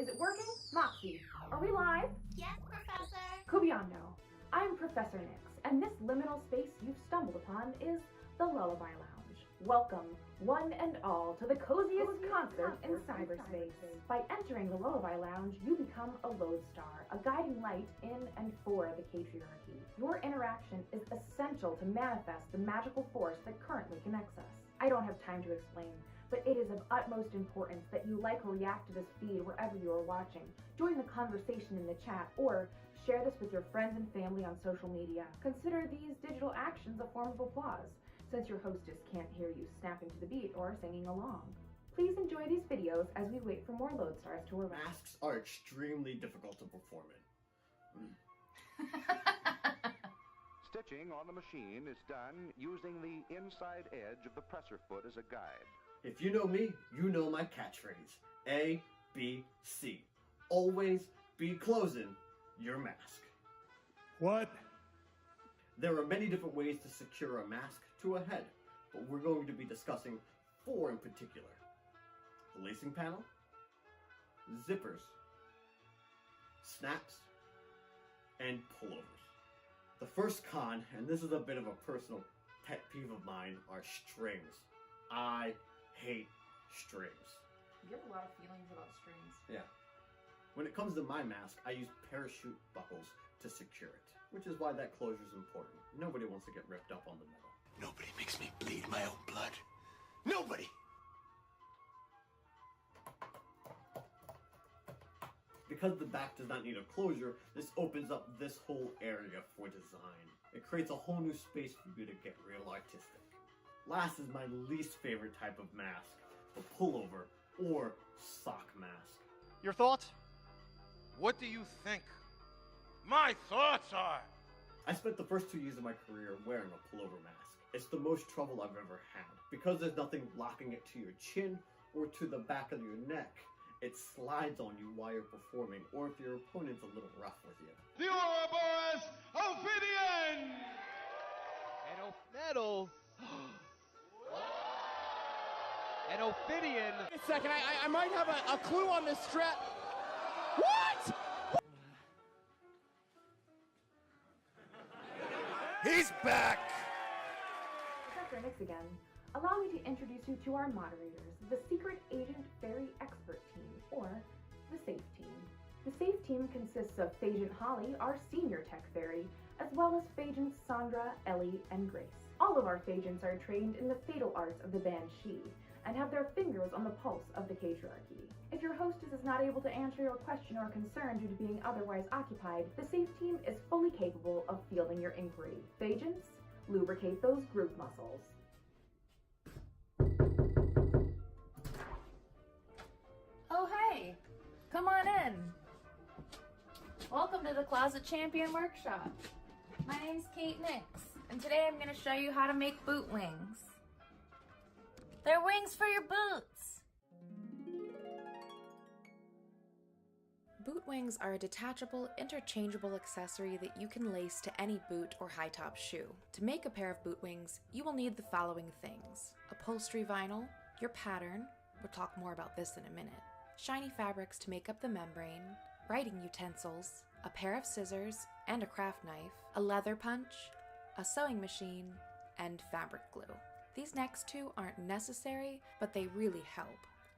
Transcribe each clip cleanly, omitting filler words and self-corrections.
Is it working? Moxie, are we live? Yes, Professor. Cubiano, I'm Professor Nix, and this liminal space you've stumbled upon is the Lullaby Lounge. Welcome, one and all, to the coziest concert in cyberspace. By entering the Lullaby Lounge, you become a lodestar, a guiding light in and for the patriarchy. Your interaction is essential to manifest the magical force that currently connects us. I don't have time to explain, but it is of utmost importance that you like or react to this feed wherever you are watching. Join the conversation in the chat, or share this with your friends and family on social media. Consider these digital actions a form of applause, since your hostess can't hear you snapping to the beat or singing along. Please enjoy these videos as we wait for more lodestars to arrive. Masks are extremely difficult to perform in. Stitching on the machine is done using the inside edge of the presser foot as a guide. If you know me, you know my catchphrase. A, B, C. Always be closing your mask. What? There are many different ways to secure a mask to a head, but we're going to be discussing 4 in particular. The lacing panel, zippers, snaps, and pullovers. The first con, and this is a bit of a personal pet peeve of mine, are strings. I hate strings. You have a lot of feelings about strings. Yeah. When it comes to my mask, I use parachute buckles to secure it, which is why that closure is important. Nobody wants to get ripped up on the metal. Nobody makes me bleed my own blood. Nobody! Because the back does not need a closure, this opens up this whole area for design. It creates a whole new space for you to get real artistic. Last is my least favorite type of mask, the pullover or sock mask. Your thoughts? What do you think? My thoughts are... I spent the first 2 years of my career wearing a pullover mask. It's the most trouble I've ever had. Because there's nothing locking it to your chin or to the back of your neck, it slides on you while you're performing, or if your opponent's a little rough with you. The Ouroboros Ophidian! And Ophidian. And Ophidian. Wait a second, I might have a clue on this strap. What? He's back! Professor Nix again. Allow me to introduce you to our moderators, the Secret Agent Fairy Expert Team, or the SAFE Team. The SAFE Team consists of Phagent Holly, our senior tech fairy, as well as Phagents Sandra, Ellie, and Grace. All of our Phagents are trained in the fatal arts of the Banshee, and have their fingers on the pulse of the patriarchy. If your hostess is not able to answer your question or concern due to being otherwise occupied, the SAFE Team is fully capable of fielding your inquiry. Phagents, lubricate those group muscles. Oh hey, come on in. Welcome to the Closet Champion Workshop. My name's Kate Nix, and today I'm going to show you how to make boot wings. They're wings for your boots! Boot wings are a detachable, interchangeable accessory that you can lace to any boot or high-top shoe. To make a pair of boot wings, you will need the following things: upholstery vinyl, your pattern, we'll talk more about this in a minute, shiny fabrics to make up the membrane, writing utensils, a pair of scissors and a craft knife, a leather punch, a sewing machine, and fabric glue. These next 2 aren't necessary, but they really help.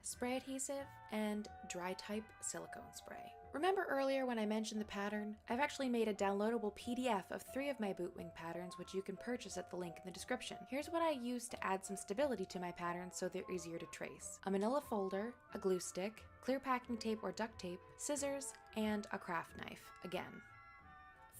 Spray adhesive and dry type silicone spray. Remember earlier when I mentioned the pattern? I've actually made a downloadable PDF of 3 of my boot wing patterns, which you can purchase at the link in the description. Here's what I used to add some stability to my patterns so they're easier to trace: a manila folder, a glue stick, clear packing tape or duct tape, scissors, and a craft knife, again.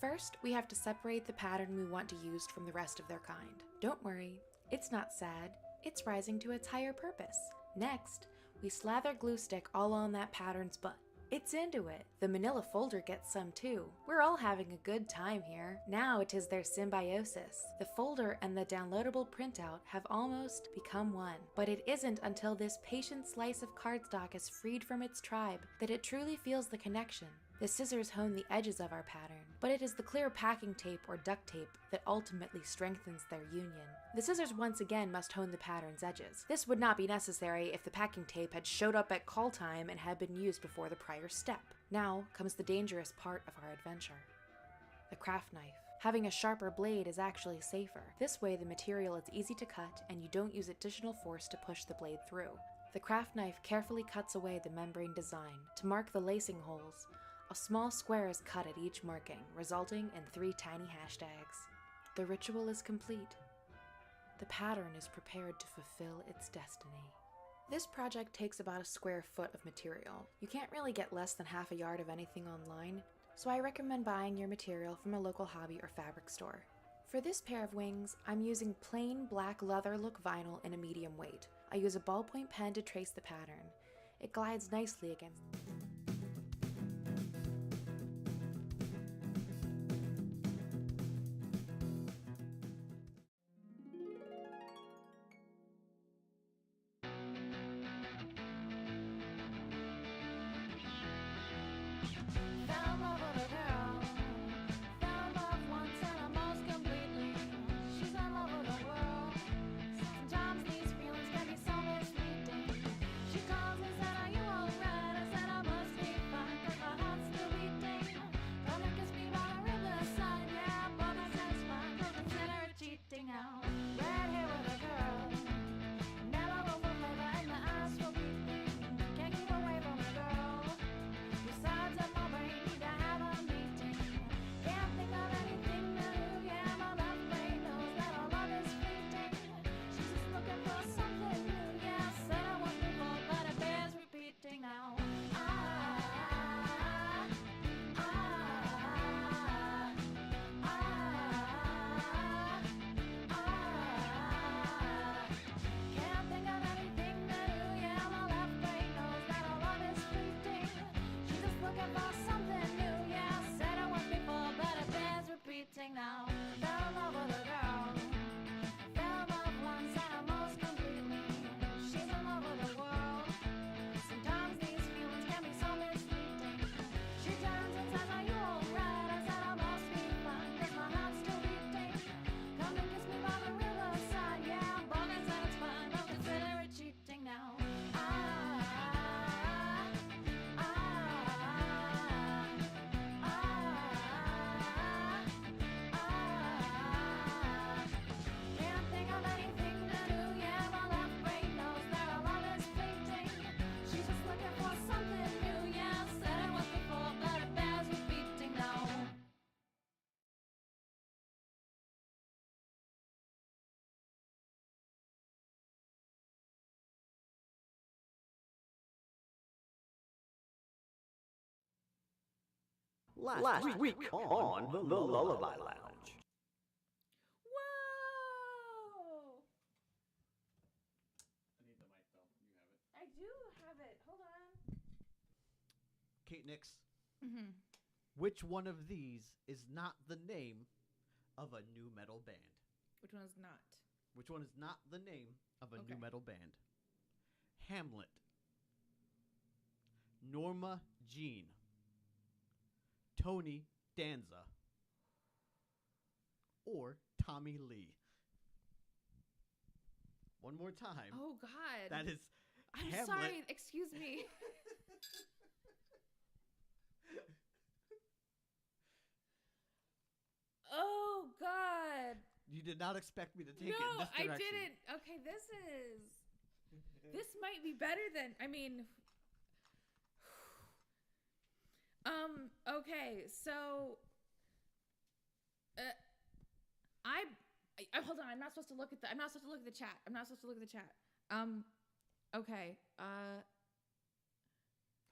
First, we have to separate the pattern we want to use from the rest of their kind. Don't worry, it's not sad, it's rising to its higher purpose. Next, we slather glue stick all on that pattern's butt. It's into it. The manila folder gets some too. We're all having a good time here. Now it is their symbiosis. The folder and the downloadable printout have almost become one. But it isn't until this patient slice of cardstock is freed from its tribe that it truly feels the connection. The scissors hone the edges of our pattern, but But it is the clear packing tape or duct tape that ultimately strengthens their union. The scissors once again must hone the pattern's edges. This would not be necessary if the packing tape had showed up at call time and had been used before the prior step. Now comes the dangerous part of our adventure. The craft knife. Having a sharper blade is actually safer. This way the material is easy to cut and you don't use additional force to push the blade through. The craft knife carefully cuts away the membrane design. To mark the lacing holes, a small square is cut at each marking, resulting in 3 tiny hashtags. The ritual is complete. The pattern is prepared to fulfill its destiny. This project takes about a square foot of material. You can't really get less than half a yard of anything online, so I recommend buying your material from a local hobby or fabric store. For this pair of wings, I'm using plain black leather look vinyl in a medium weight. I use a ballpoint pen to trace the pattern. It glides nicely against Last week on the Lullaby Lounge. Whoa! I need the mic though. You have it. I do have it. Hold on. Kate Nix, Mm-hmm. which one of these is not the name of a new metal band? Which one is not? Which one is not the name of a new Okay. metal band? Hamlet, Norma Jean, Tony Danza, or Tommy Lee? One more time. Oh, God. That is I'm Hamlet. sorry. Excuse me. Oh, God. You did not expect me to take it in No, this I direction. didn't. Okay, this might be better than, okay, so, hold on, I'm not supposed to look at the chat. Okay,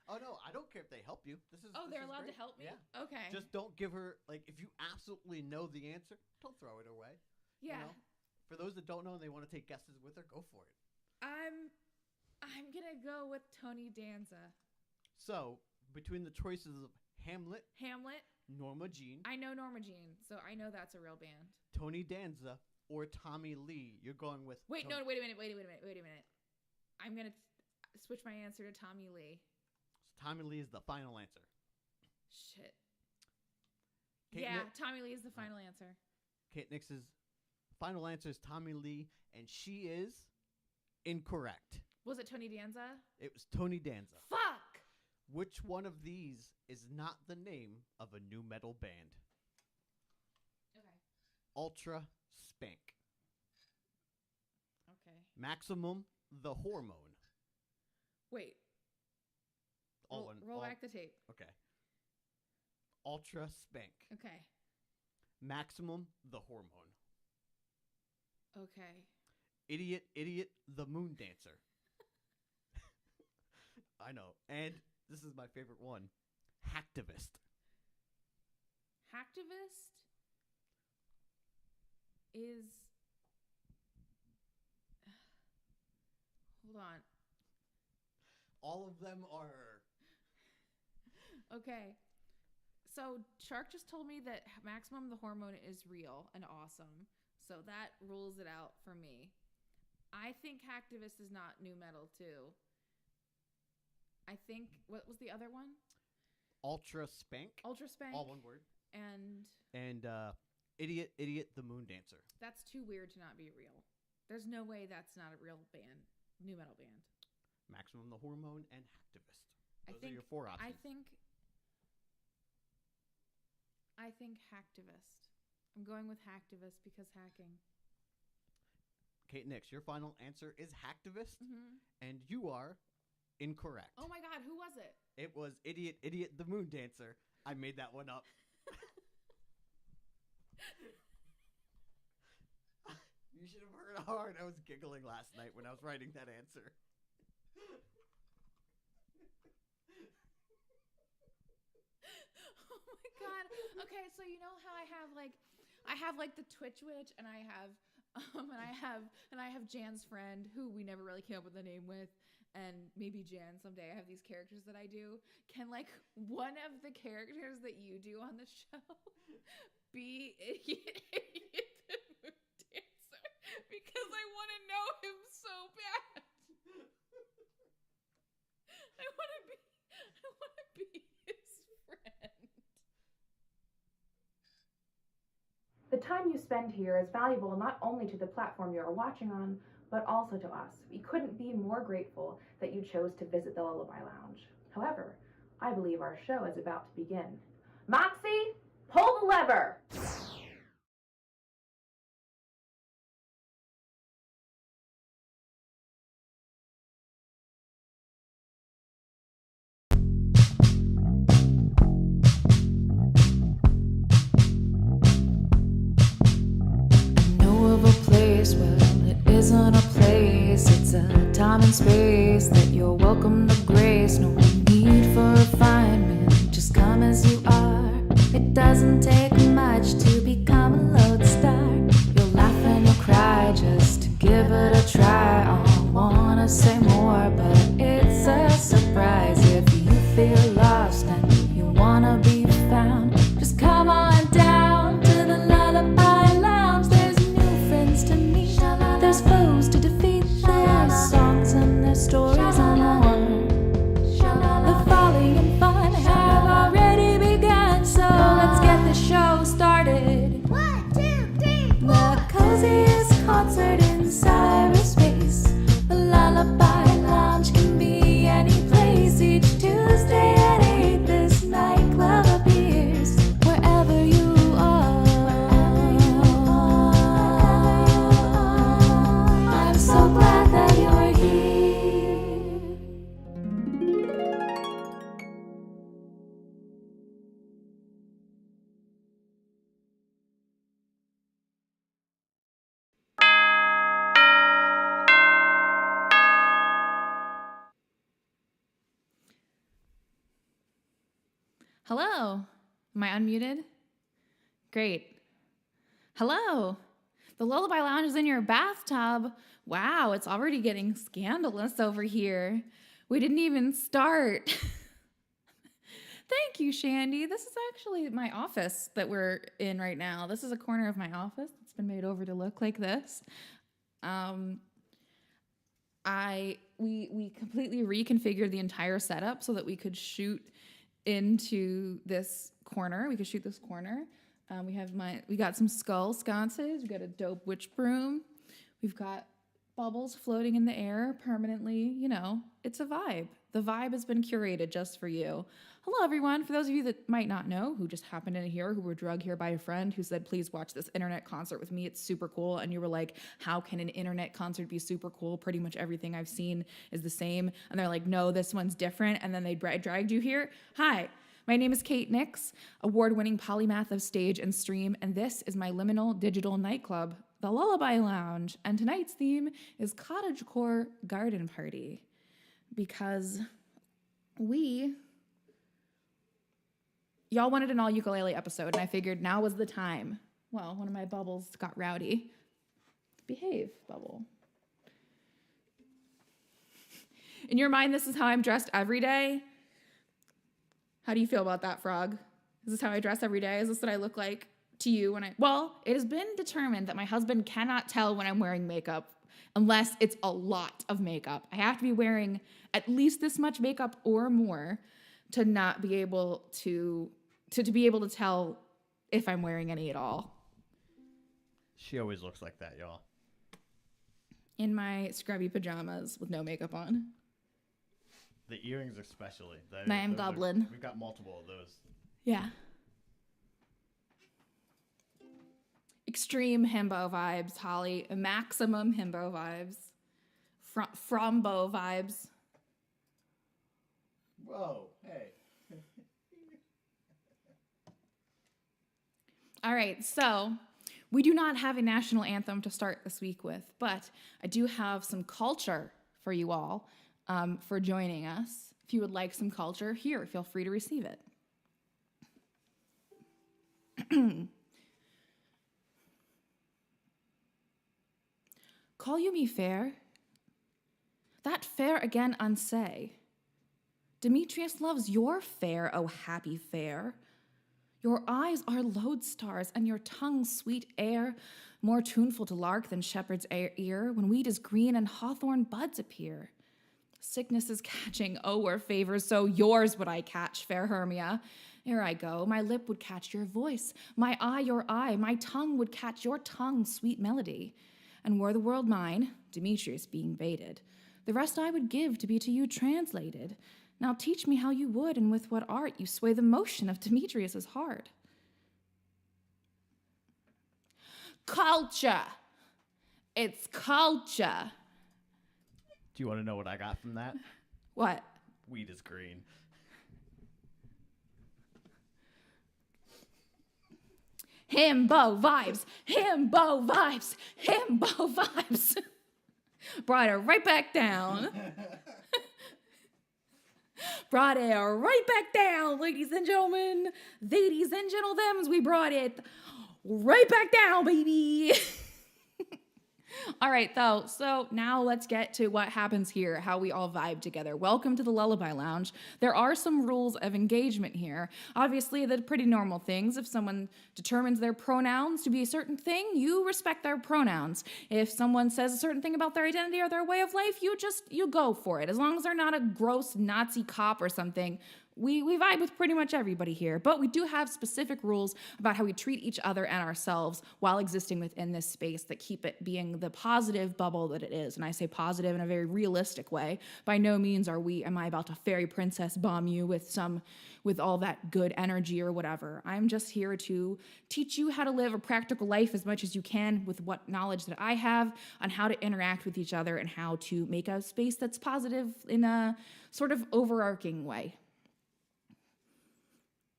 Oh no, I don't care if they help you. This is. oh, this they're is allowed great. to help me? Yeah. Okay. Just don't give her if you absolutely know the answer, don't throw it away. yeah. You know? For those that don't know and they want to take guesses with her, go for it. I'm gonna go with Tony Danza. So between the choices of Hamlet, Norma Jean, I know Norma Jean, so I know that's a real band. Tony Danza, or Tommy Lee, you're going with. Wait a minute. I'm gonna switch my answer to Tommy Lee. So Tommy Lee is the final answer. Shit. Tommy Lee is the final answer. Kate Nix's final answer is Tommy Lee, and she is incorrect. Was it Tony Danza? It was Tony Danza. Fuck! Which one of these is not the name of a new metal band? Okay. Ultra Spank. Okay. Maximum the Hormone. Wait. Roll back the tape. Okay. Ultra Spank. Okay. Maximum the Hormone. Okay. Idiot the Moon Dancer. I know. And this is my favorite one. Hacktivist. Hacktivist is... Hold on. All of them are... Okay. So Shark just told me that Maximum the Hormone is real and awesome. So that rules it out for me. I think Hacktivist is not new metal too. I think, what was the other one? Ultra Spank. Ultra Spank. All one word. And Idiot the Moon Dancer. That's too weird to not be real. There's no way that's not a real band, new metal band. Maximum the Hormone and Hacktivist. Those are your four options. I think Hacktivist. I'm going with Hacktivist because hacking. Kate Nix, your final answer is Hacktivist, and you are incorrect. Oh my God, who was it? It was Idiot the Moon Dancer. I made that one up. You should have heard how hard I was giggling last night when I was writing that answer. Oh my God. Okay, so you know how I have like the Twitch Witch, and I have Jan's friend, who we never really came up with a name with, and maybe Jan someday. I have these characters that I do. Can like one of the characters that you do on the show be Idiot the Moon Dancer? Because I want to know him so bad. I want to be his friend. The time you spend here is valuable not only to the platform you are watching on, but also to us. We couldn't be more grateful that you chose to visit the Lullaby Lounge. However, I believe our show is about to begin. Moxie, pull the lever! Isn't a place, it's a time and space that you're welcome to grace. No need for refinement, just come as you are. It doesn't take much to become a lodestar. You'll laugh and you'll cry just to give it a try. I wanna say more, but it's a surprise. If you feel lost and you wanna be found, just come on down to the Lullaby Lounge. There's new friends to meet, there's foes to defeat, there's songs and there's stories and more. The folly and fun have already begun, so let's get the show started. 1, 2, 3, 4. The coziest concert in cyberspace. The Lullaby Lounge can be any place. Each Tuesday at 8, this nightclub appears wherever you are. I'm so glad that you're here. Hello. Am I unmuted? Great. Hello. The Lullaby Lounge is in your bathtub. Wow, it's already getting scandalous over here. We didn't even start. Thank you, Shandy. This is actually my office that we're in right now. This is a corner of my office. It's been made over to look like this. We completely reconfigured the entire setup so that we could shoot into this corner. We could shoot this corner. We got some skull sconces. We got a dope witch broom. We've got bubbles floating in the air permanently. You know, it's a vibe. The vibe has been curated just for you. Hello, everyone. For those of you that might not know, who just happened in here, who were drugged here by a friend who said, please watch this internet concert with me. It's super cool. And you were like, how can an internet concert be super cool? Pretty much everything I've seen is the same. And they're like, no, this one's different. And then they dragged you here. Hi, my name is Kate Nix, award-winning polymath of stage and stream. And this is my liminal digital nightclub, the Lullaby Lounge. And tonight's theme is Cottagecore Garden Party. Because y'all wanted an all ukulele episode, and I figured now was the time. Well, one of my bubbles got rowdy. Behave, bubble. In your mind, this is how I'm dressed every day. How do you feel about that, Frog? Is this how I dress every day? Is this what I look like to you when Well, it has been determined that my husband cannot tell when I'm wearing makeup unless it's a lot of makeup. I have to be wearing at least this much makeup or more to not be able to be able to tell if I'm wearing any at all. She always looks like that, y'all. In my scrubby pajamas with no makeup on. The earrings especially. I am goblin. We've got multiple of those. Yeah. Extreme himbo vibes, Holly. Maximum himbo vibes. Frombo vibes. Whoa, hey. All right, so we do not have a national anthem to start this week with, but I do have some culture for you all for joining us. If you would like some culture, here, feel free to receive it. Call you me fair? That fair again unsay. Demetrius loves your fair, oh happy fair. Your eyes are lodestars, and your tongue sweet air, more tuneful to lark than shepherd's ear, when wheat is green and hawthorn buds appear. Sickness is catching, oh, where favors so yours would I catch, fair Hermia. Ere I go, my lip would catch your voice, my eye your eye, my tongue would catch your tongue's sweet melody. And were the world mine, Demetrius being baited, the rest I would give to be to you translated. Now teach me how you would, and with what art you sway the motion of Demetrius's heart. Culture. It's culture. Do you want to know what I got from that? What? Wheat is green. Himbo vibes, himbo vibes, himbo vibes. Brought it right back down. Brought it right back down, ladies and gentlemen. Ladies and gentlemen, we brought it right back down, baby. All right, though, so now let's get to what happens here, how we all vibe together. Welcome to the Lullaby Lounge. There are some rules of engagement here. Obviously, they're pretty normal things. If someone determines their pronouns to be a certain thing, you respect their pronouns. If someone says a certain thing about their identity or their way of life, you go for it. As long as they're not a gross Nazi cop or something, we vibe with pretty much everybody here, but we do have specific rules about how we treat each other and ourselves while existing within this space that keep it being the positive bubble that it is. And I say positive in a very realistic way. By no means am I about to fairy princess bomb you with all that good energy or whatever. I'm just here to teach you how to live a practical life as much as you can with what knowledge that I have on how to interact with each other and how to make a space that's positive in a sort of overarching way.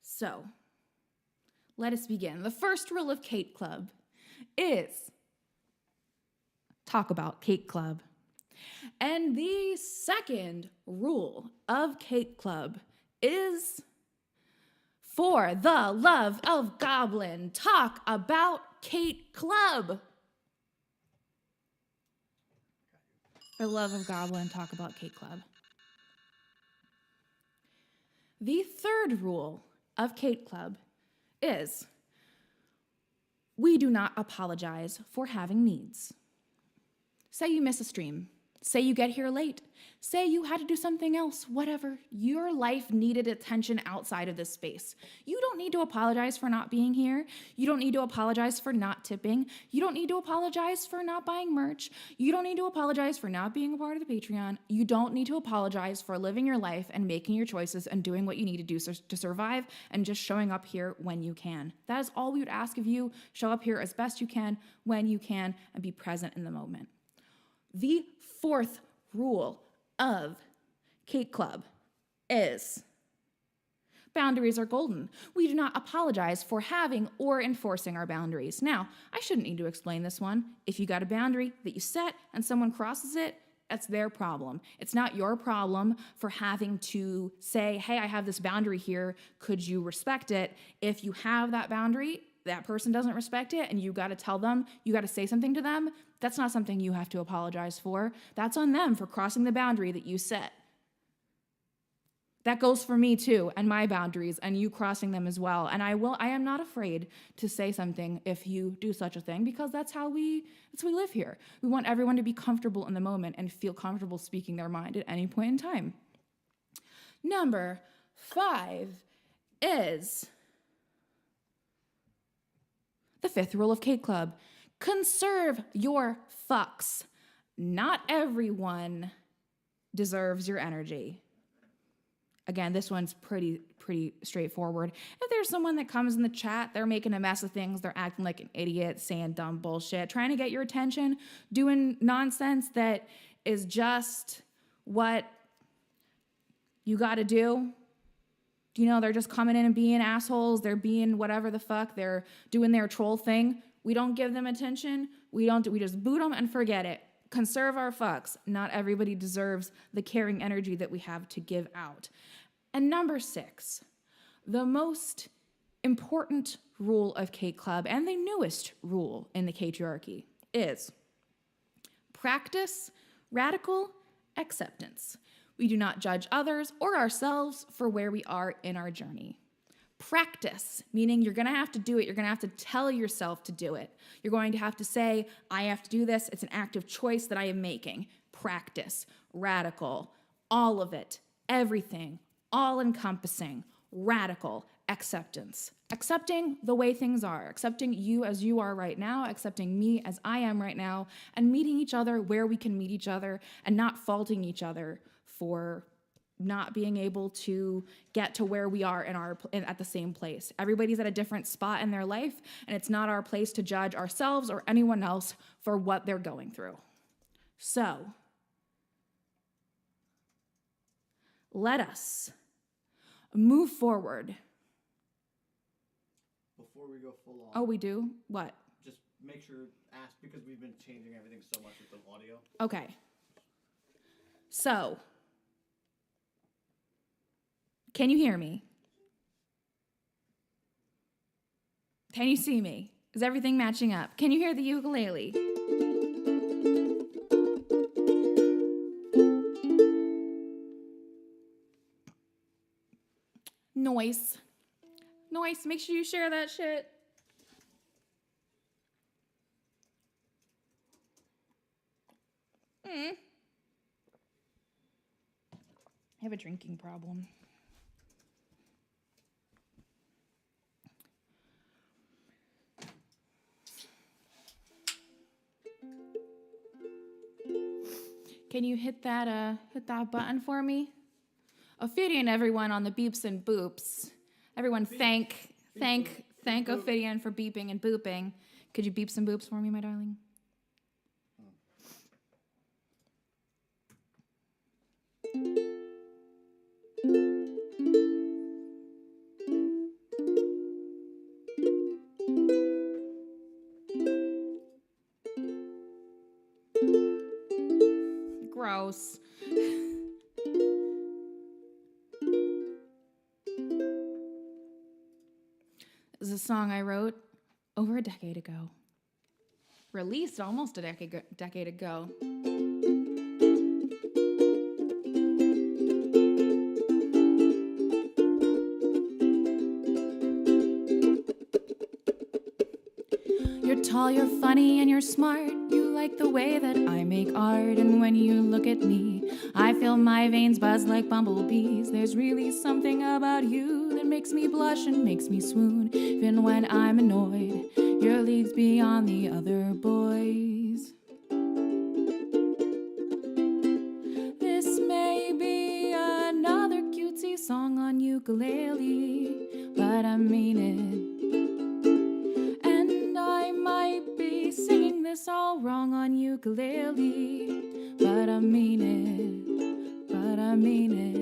So, let us begin. The first rule of Kate Club is talk about Kate Club. And the second rule of Kate Club is for the love of Goblin, talk about Kate Club. For the love of Goblin, talk about Kate Club. The third rule of Kate Club is we do not apologize for having needs. Say you miss a stream. Say you get here late. Say you had to do something else, whatever. Your life needed attention outside of this space. You don't need to apologize for not being here. You don't need to apologize for not tipping. You don't need to apologize for not buying merch. You don't need to apologize for not being a part of the Patreon. You don't need to apologize for living your life and making your choices and doing what you need to do to survive and just showing up here when you can. That is all we would ask of you. Show up here as best you can, when you can, and be present in the moment. The fourth rule of Cake Club is boundaries are golden. We do not apologize for having or enforcing our boundaries. Now, I shouldn't need to explain this one. If you got a boundary that you set and someone crosses it, that's their problem. It's not your problem for having to say, hey, I have this boundary here. Could you respect it? If you have that boundary, that person doesn't respect it, and you got to tell them, you got to say something to them, that's not something you have to apologize for. That's on them for crossing the boundary that you set. That goes for me too, and my boundaries, and you crossing them as well. And I am not afraid to say something if you do such a thing, because that's how we live here. We want everyone to be comfortable in the moment and feel comfortable speaking their mind at any point in time. Number 5 is the 5th rule of Cake Club. Conserve your fucks. Not everyone deserves your energy. Again, this one's pretty straightforward. If there's someone that comes in the chat, they're making a mess of things, they're acting like an idiot, saying dumb bullshit, trying to get your attention, doing nonsense that is just what you got to do. You know, they're just coming in and being assholes. They're being whatever the fuck. They're doing their troll thing. We don't give them attention. We just boot them and forget it. Conserve our fucks. Not everybody deserves the caring energy that we have to give out. And number 6, the most important rule of Cake Club and the newest rule in the Catriarchy is practice radical acceptance. We do not judge others or ourselves for where we are in our journey. Practice, meaning you're going to have to do it. You're going to have to tell yourself to do it. You're going to have to say, I have to do this. It's an active choice that I am making. Practice, radical, all of it, everything, all-encompassing, radical acceptance. Accepting the way things are, accepting you as you are right now, accepting me as I am right now, and meeting each other where we can meet each other and not faulting each other for not being able to get to where we are at the same place. Everybody's at a different spot in their life, and it's not our place to judge ourselves or anyone else for what they're going through. So, let us move forward. Before we go full on. Oh, we do? What? Just make sure, ask, because we've been changing everything so much with the audio. Okay. So, can you hear me? Can you see me? Is everything matching up? Can you hear the ukulele? Noise. Make sure you share that shit. I have a drinking problem. Can you hit that button for me? Ophidian, everyone on the beeps and boops. Everyone thank Ophidian for beeping and booping. Could you beep some boops for me, my darling? Gross. This is a song I wrote over a decade ago. Released almost a decade ago. You're tall, you're funny, and you're smart. You like like the way that I make art, and when you look at me, I feel my veins buzz like bumblebees. There's really something about you that makes me blush and makes me swoon. Even when I'm annoyed, you're leagues beyond the other boys. This may be another cutesy song on ukulele, but I mean it. And I might be singing this all wrong on ukulele, but I mean it, but I mean it.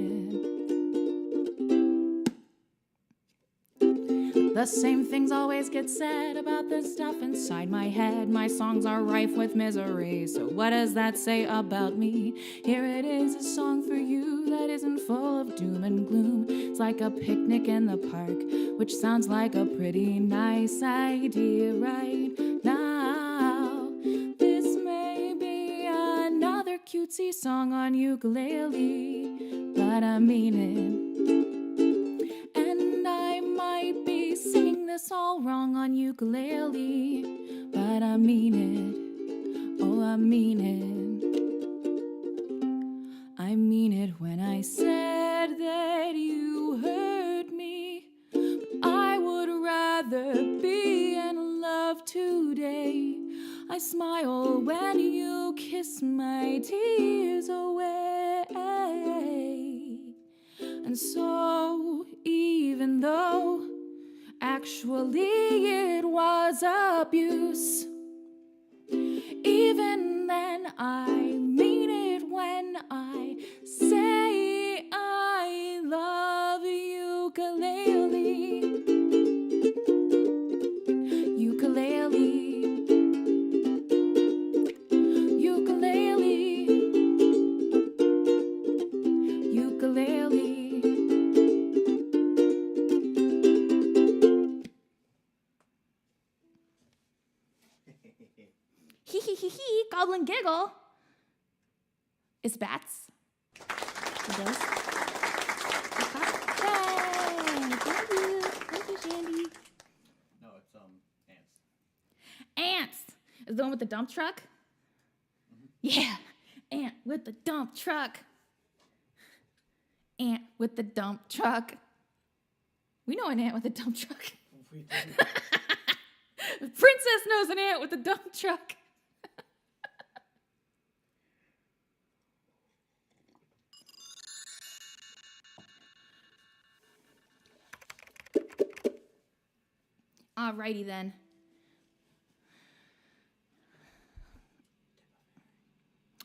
The same things always get said about the stuff inside my head. My songs are rife with misery, so what does that say about me? Here it is, a song for you that isn't full of doom and gloom. It's like a picnic in the park, which sounds like a pretty nice idea right now. This may be another cutesy song on ukulele, but I mean it. And I might be singing this all wrong on ukulele, but I mean it. Oh, I mean it. I mean it when I said that you hurt me. I would rather be in love today. I smile when you kiss my tears away. And so, even though actually it was abuse, even then I mean it when I say I love ukulele. Ukulele. Ukulele. Ukulele. Hee hee hee hee, goblin giggle. It's bats. It does. Yay! Thank you. Thank you, Shandy. No, it's ants. Ants. Is the one with the dump truck? Yeah. Ant with the dump truck. Ant with the dump truck. We know an ant with a dump truck. We do. The princess knows an ant with a dump truck. Alrighty then.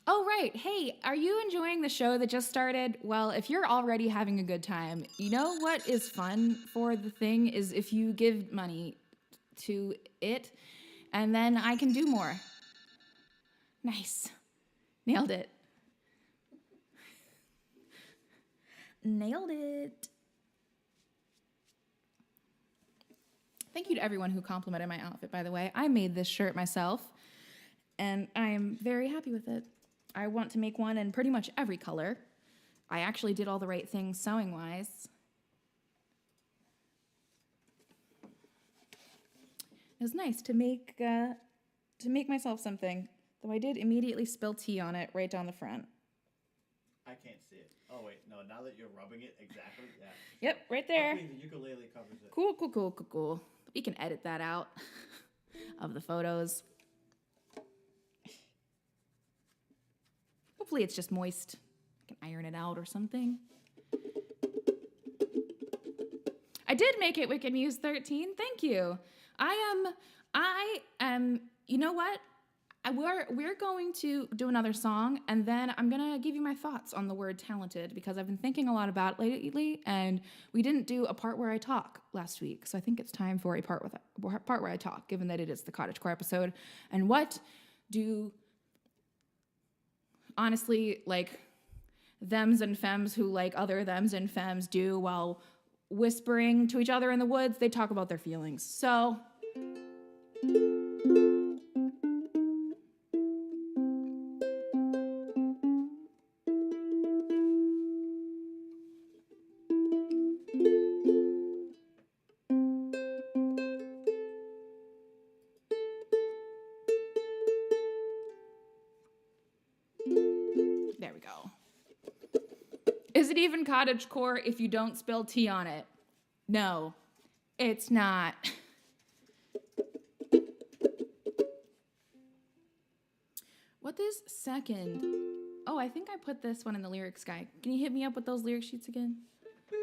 Oh, right. Hey, are you enjoying the show that just started? Well, if you're already having a good time, you know what is fun for the thing is if you give money to it, and then I can do more. Nice. Nailed it. Nailed it. Thank you to everyone who complimented my outfit, by the way. I made this shirt myself, and I am very happy with it. I want to make one in pretty much every color. I actually did all the right things sewing-wise. It was nice to make myself something, though I did immediately spill tea on it right down the front. I can't see it. Oh wait, no. Now that you're rubbing it, exactly. Yeah. Yep, right there. Luckily, the ukulele covers it. Cool. We can edit that out of the photos. Hopefully it's just moist. I can iron it out or something. I did make it Wicked Muse 13. Thank you. I am, you know what? We're going to do another song, and then I'm going to give you my thoughts on the word talented, because I've been thinking a lot about it lately, and we didn't do a part where I talk last week, so I think it's time for a part where I talk, given that it is the Cottagecore episode. And what do, honestly, like, thems and femmes who like other thems and femmes do while whispering to each other in the woods? They talk about their feelings. So... go. Is it even cottagecore if you don't spill tea on it? No, it's not. What this second? Oh, I think I put this one in the lyrics guide. Can you hit me up with those lyric sheets again? Are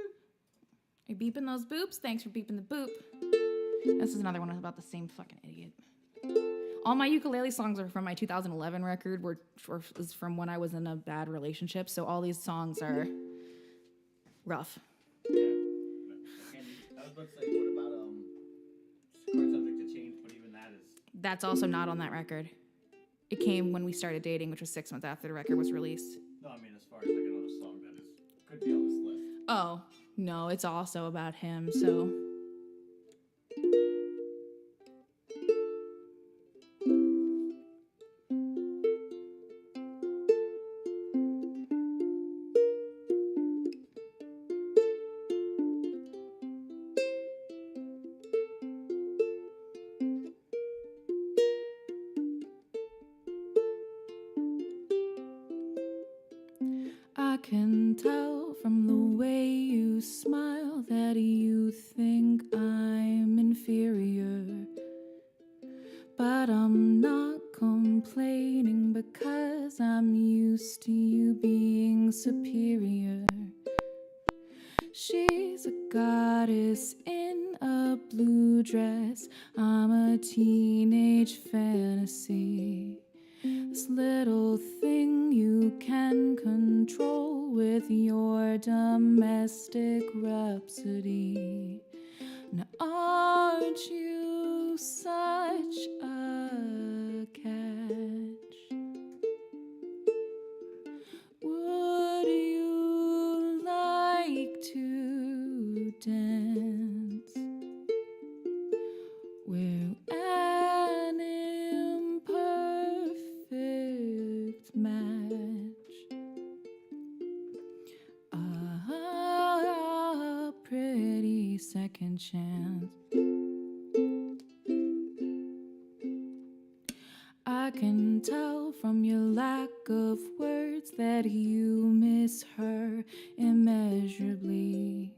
you beeping those boops? Thanks for beeping the boop. This is another one about the same fucking idiot. All my ukulele songs are from my 2011 record, which is from when I was in a bad relationship. So all these songs are rough. Yeah. And I was about to say, what about Current Subject to Change? But even that is. That's also not on that record. It came when we started dating, which was 6 months after the record was released. No, I mean as far as like another song that is could be on this list. Oh, no, it's also about him, so. I can tell from the way you smile that you think I'm inferior. But I'm not complaining because I'm used to you being superior. She's a goddess in a blue dress. I'm a teenage fantasy. This little thing you can control with your domestic rhapsody. Now aren't you such a catch? Would you like to dance? We're an imperfect match. A pretty second chance. I can tell from your lack of words that you miss her immeasurably.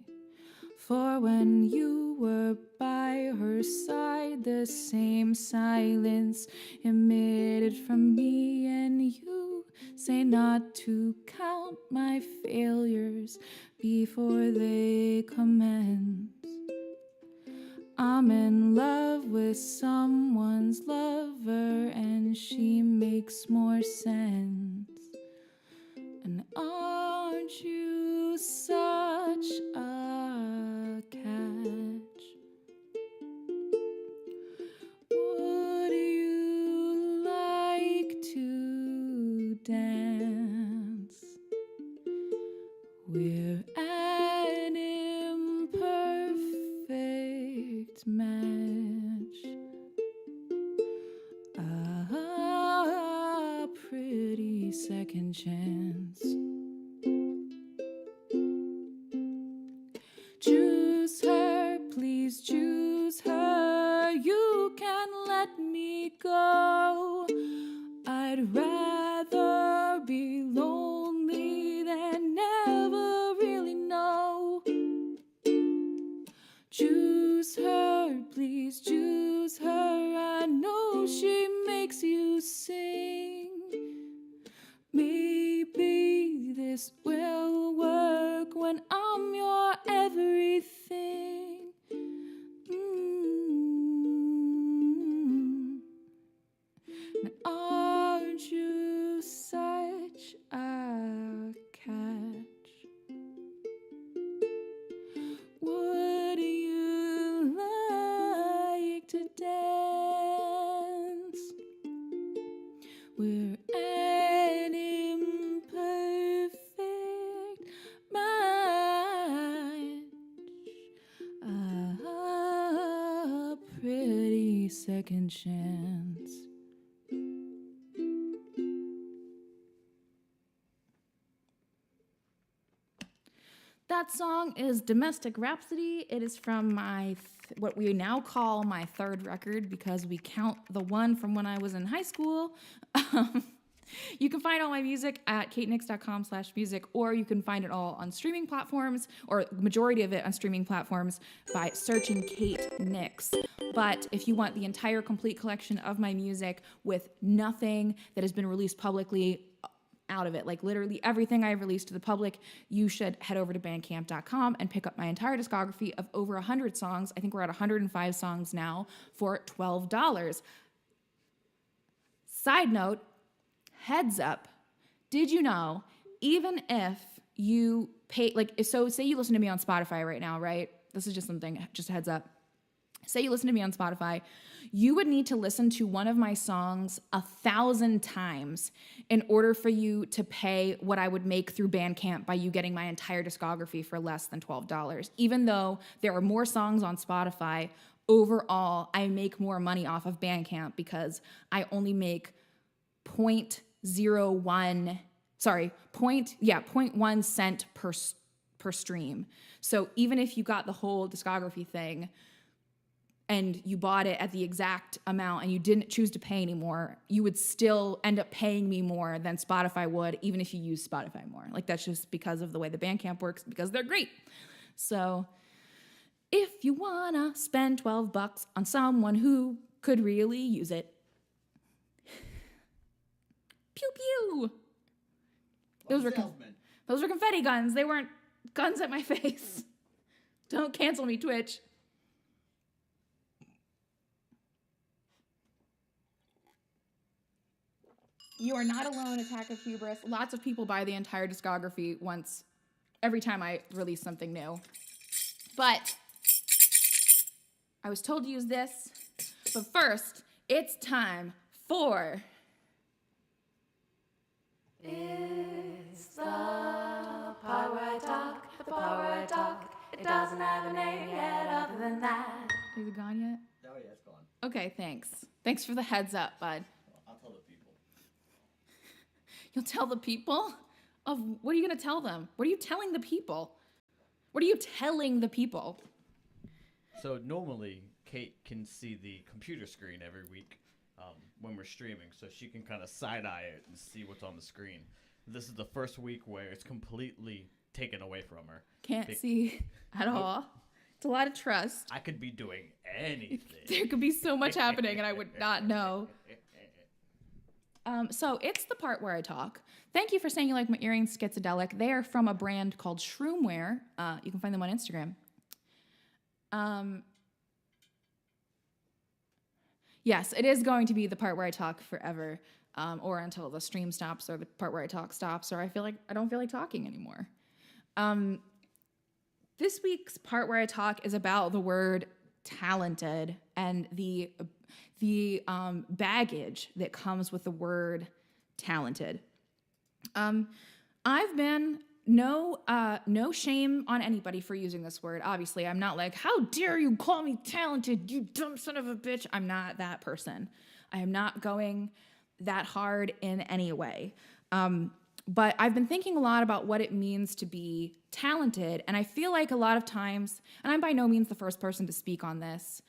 For when you were by her side, the same silence emitted from me, and you say not to count my failures before they commence. I'm in love with someone's lover, and she makes more sense. And aren't you such a catch? Would you like to dance? We're an imperfect match. A pretty second chance. Choose her, please choose her. You can let me go. I'd rather be lonely than never really know. Choose her, please choose her. I know she makes you sing. Maybe this will work when I'm your everything. And aren't you such a catch? Would you like to dance? We're an imperfect match. A pretty second chance. That song is Domestic Rhapsody. It is from my, what we now call my third record because we count the one from when I was in high school. You can find all my music at katenix.com/music, or you can find it all on streaming platforms, or majority of it on streaming platforms, by searching Kate Nix. But if you want the entire complete collection of my music with nothing that has been released publicly out of it, like literally everything I've released to the public, you should head over to bandcamp.com and pick up my entire discography of over 100 songs. I think we're at 105 songs now for $12. Side note, heads up, did you know, even if you pay, like, so say you listen to me on Spotify right now, right? This is just something, just a heads up. Say you listen to me on Spotify, you would need to listen to one of my songs 1,000 times in order for you to pay what I would make through Bandcamp by you getting my entire discography for less than $12. Even though there are more songs on Spotify, overall, I make more money off of Bandcamp because I only make 0.1 cent per stream. So even if you got the whole discography thing and you bought it at the exact amount and you didn't choose to pay anymore, you would still end up paying me more than Spotify would, even if you use Spotify more. Like, that's just because of the way the Bandcamp works, because they're great. So if you wanna spend $12 on someone who could really use it, pew pew. Those were confetti guns. They weren't guns at my face. Don't cancel me, Twitch. You are not alone, Attack of Hubris. Lots of people buy the entire discography every time I release something new. But I was told to use this. But first, it's time for... It's the part where I talk, the part where I talk. It doesn't have a name yet other than that. Is it gone yet? Oh, yeah, it's gone. Okay, thanks. Thanks for the heads up, bud. I'll tell the people. You'll tell the people? What are you going to tell them? What are you telling the people? What are you telling the people? So normally, Kate can see the computer screen every week when we're streaming, so she can kind of side-eye it and see what's on the screen. This is the first week where it's completely taken away from her. Can't see at all. It's a lot of trust. I could be doing anything. There could be so much happening and I would not know. So it's the part where I talk. Thank you for saying you like my earrings, Schizodelic. They are from a brand called Shroomwear. You can find them on Instagram. Yes, it is going to be the part where I talk forever, or until the stream stops, or the part where I talk stops, or I don't feel like talking anymore. This week's part where I talk is about the word talented and the baggage that comes with the word talented. I've been no shame on anybody for using this word. Obviously, I'm not like, how dare you call me talented, you dumb son of a bitch. I'm not that person. I am not going that hard in any way. But I've been thinking a lot about what it means to be talented, and I feel like a lot of times, and I'm by no means the first person to speak on this,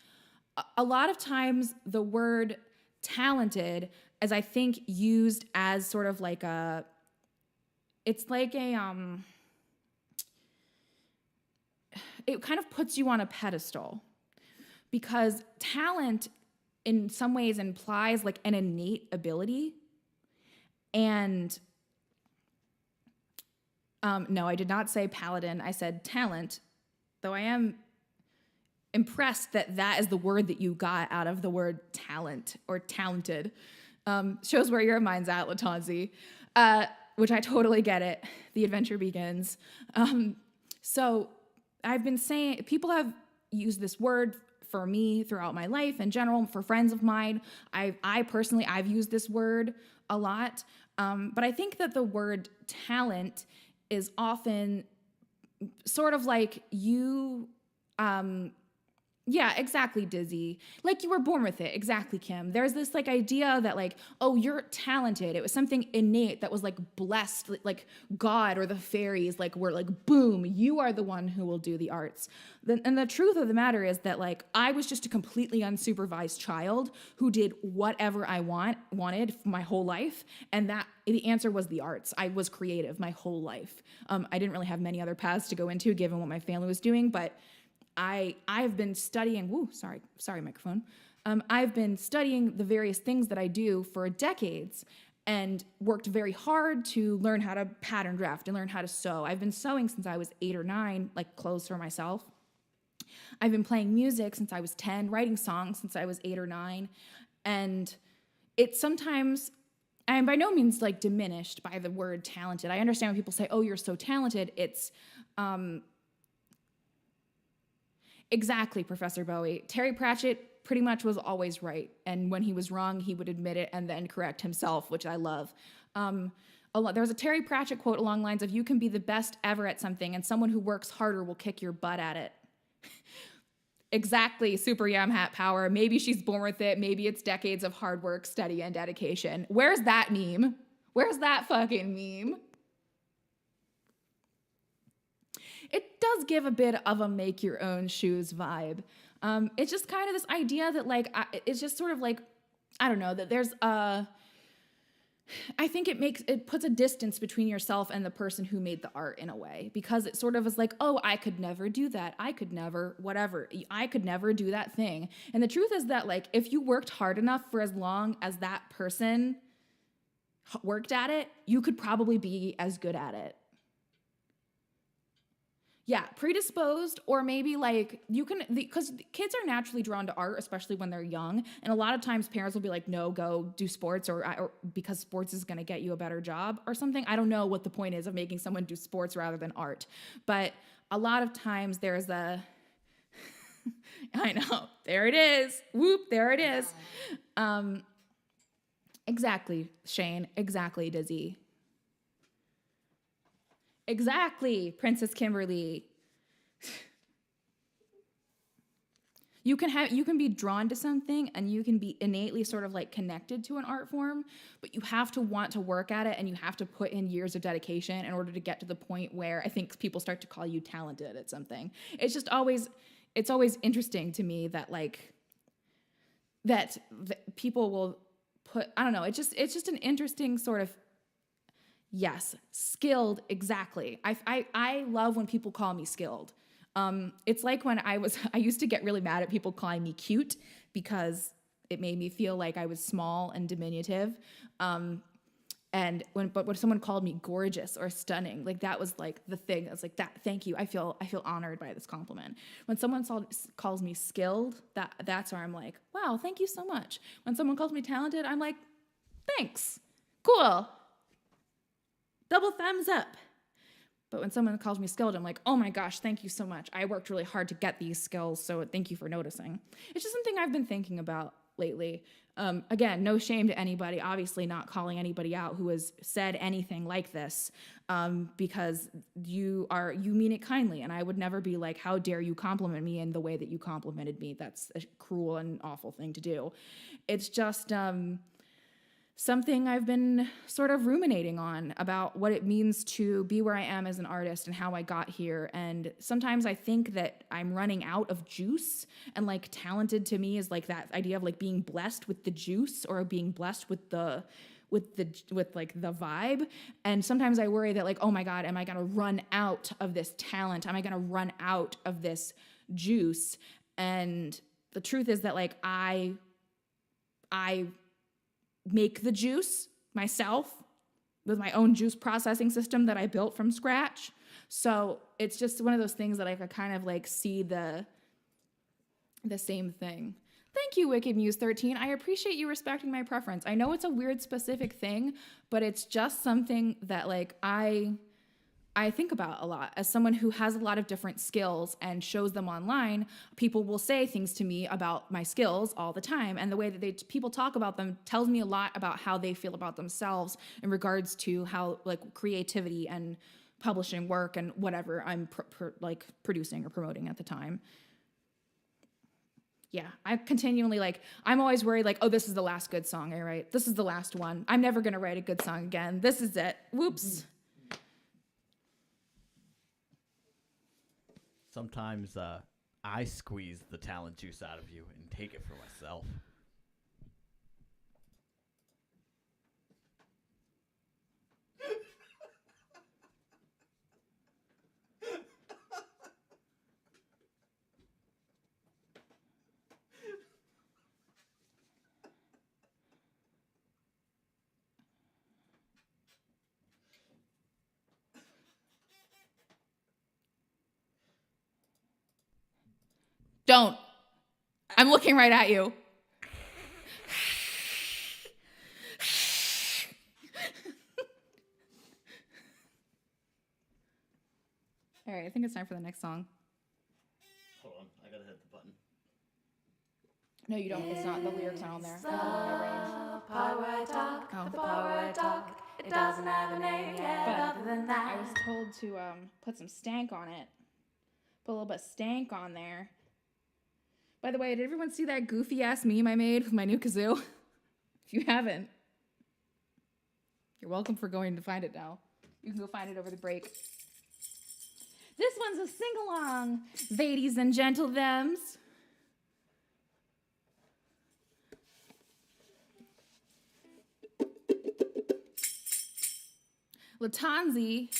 a lot of times the word talented is, I think, used as sort of like it's like it kind of puts you on a pedestal, because talent in some ways implies like an innate ability. And no, I did not say paladin. I said talent, though I am impressed that that is the word that you got out of the word talent or talented. Shows where your mind's at, Latanzi, which I totally get it. The adventure begins. So I've been saying, people have used this word for me throughout my life in general, for friends of mine. I personally, I've used this word a lot. But I think that the word talent is often sort of like you Yeah, exactly, Dizzy. Like, you were born with it. Exactly, Kim. There's this like idea that like, oh, you're talented. It was something innate that was like blessed, like God or the fairies like were like, boom, you are the one who will do the arts. And the truth of the matter is that like I was just a completely unsupervised child who did whatever I wanted my whole life, and that the answer was the arts. I was creative my whole life. I didn't really have many other paths to go into given what my family was doing, but I've been studying, sorry microphone. I've been studying the various things that I do for decades and worked very hard to learn how to pattern draft and learn how to sew. I've been sewing since I was 8 or 9, like clothes for myself. I've been playing music since I was 10, writing songs since I was 8 or 9. And it's sometimes, I'm by no means like diminished by the word talented. I understand when people say, oh, you're so talented. It's, exactly, Professor Bowie. Terry Pratchett pretty much was always right. And when he was wrong, he would admit it and then correct himself, which I love. There was a Terry Pratchett quote along the lines of, you can be the best ever at something and someone who works harder will kick your butt at it. Exactly, Super Yam Hat Power. Maybe she's born with it. Maybe it's decades of hard work, study, and dedication. Where's that meme? Where's that fucking meme? It does give a bit of a make your own shoes vibe. It's just kind of this idea that like, it's just sort of like, I don't know, that there's I think it puts a distance between yourself and the person who made the art in a way, because it sort of is like, oh, I could never do that. I could never, whatever. I could never do that thing. And the truth is that like, if you worked hard enough for as long as that person worked at it, you could probably be as good at it. Yeah, predisposed, or maybe like you can, because kids are naturally drawn to art, especially when they're young. And a lot of times parents will be like, no, go do sports, or because sports is going to get you a better job or something. I don't know what the point is of making someone do sports rather than art. But a lot of times there's a, I know, there it is. Whoop, there it is. Exactly, Shane. Exactly, Dizzy. Exactly, Princess Kimberly. You can be drawn to something and you can be innately sort of like connected to an art form, but you have to want to work at it and you have to put in years of dedication in order to get to the point where I think people start to call you talented at something. It's always interesting to me that like that people will put, I don't know, it's just an interesting sort of, yes, skilled, exactly. I love when people call me skilled. It's like when I used to get really mad at people calling me cute because it made me feel like I was small and diminutive. But when someone called me gorgeous or stunning, like that was like the thing. That's like that. Thank you. I feel honored by this compliment. When someone calls me skilled, that's where I'm like, wow, thank you so much. When someone calls me talented, I'm like, thanks, cool. Double thumbs up. But when someone calls me skilled, I'm like, oh my gosh, thank you so much. I worked really hard to get these skills, so thank you for noticing. It's just something I've been thinking about lately. Again, no shame to anybody, obviously not calling anybody out who has said anything like this, because you mean it kindly, and I would never be like, how dare you compliment me in the way that you complimented me. That's a cruel and awful thing to do. It's just something I've been sort of ruminating on about what it means to be where I am as an artist and how I got here. And sometimes I think that I'm running out of juice, and like talented to me is like that idea of like being blessed with the juice or being blessed with like the vibe. And sometimes I worry that like, oh my God, am I going to run out of this talent? Am I going to run out of this juice? And the truth is that like I make the juice myself with my own juice processing system that I built from scratch. So it's just one of those things that I could kind of like see the same thing. Thank you, Wicked Muse 13. I appreciate you respecting my preference. I know it's a weird specific thing, but it's just something that like I think about a lot. As someone who has a lot of different skills and shows them online, people will say things to me about my skills all the time. And the way that people talk about them tells me a lot about how they feel about themselves in regards to how like creativity and publishing work and whatever I'm like producing or promoting at the time. Yeah, I continually, like, I'm always worried, like, oh, this is the last good song I write. This is the last one. I'm never going to write a good song again. This is it. Whoops. Sometimes I squeeze the talent juice out of you and take it for myself. Don't. I'm looking right at you. All right, I think it's time for the next song. Hold on, I gotta hit the button. No, you don't. It's not. The lyrics aren't on there. The part where I talk, Oh. the part where I talk, it doesn't have a name yet. But Other than that, I was told to put some stank on it. Put a little bit of stank on there. By the way, did everyone see that goofy ass meme I made with my new kazoo? If you haven't, you're welcome for going to find it now. You can go find it over the break. This one's a sing-along, ladies and gentlethems. Latanzi.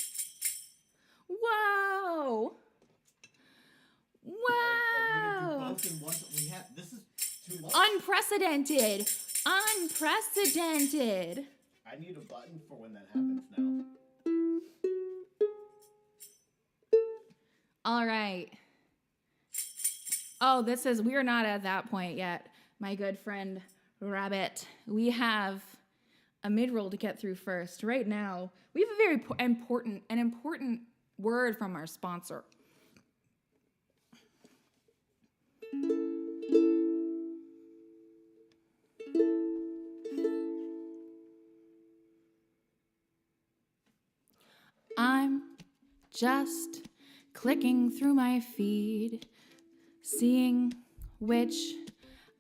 Whoa. Whoa. This is too much. Unprecedented. Unprecedented. I need a button for when that happens now. All right. Oh, we are not at that point yet, my good friend Rabbit. We have a mid-roll to get through first. Right now, we have a very important word from our sponsor. I'm just clicking through my feed, seeing which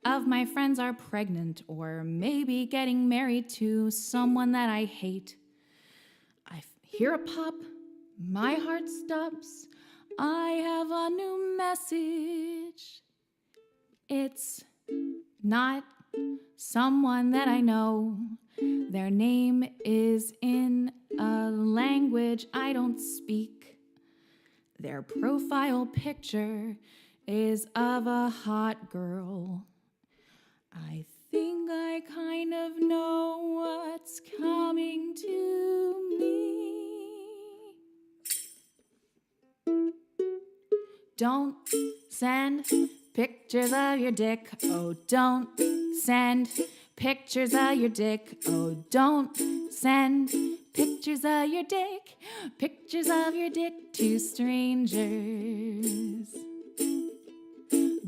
of my friends are pregnant or maybe getting married to someone that I hate. I hear a pop, my heart stops. I have a new message. It's not someone that I know. Their name is in a language I don't speak. Their profile picture is of a hot girl. I think I kind of know what's coming to me. Don't send pictures of your dick. Oh, don't send pictures of your dick. Oh, don't send pictures of your dick. Pictures of your dick to strangers.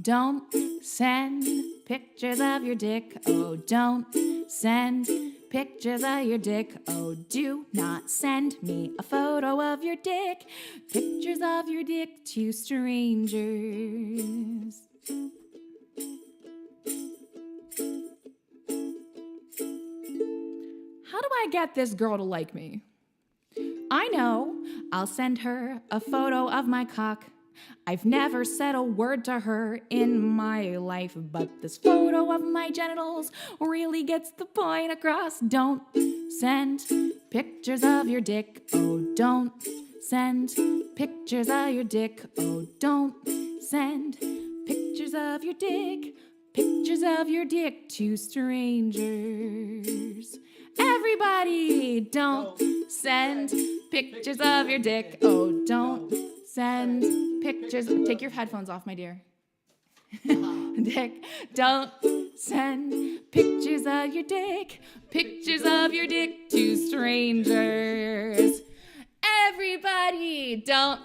Don't send pictures of your dick. Oh, don't send pictures of your dick. Oh, do not send me a photo of your dick. Pictures of your dick to strangers. How do I get this girl to like me? I know I'll send her a photo of my cock. I've never said a word to her in my life, but this photo of my genitals really gets the point across. Don't send pictures of your dick. Oh, don't send pictures of your dick. Oh, don't send pictures of your dick. Pictures of your dick to strangers. Everybody, don't send pictures of your dick. Oh, don't send pictures. Take your headphones off, my dear. Dick, don't send pictures of your dick. Pictures of your dick to strangers. Everybody, don't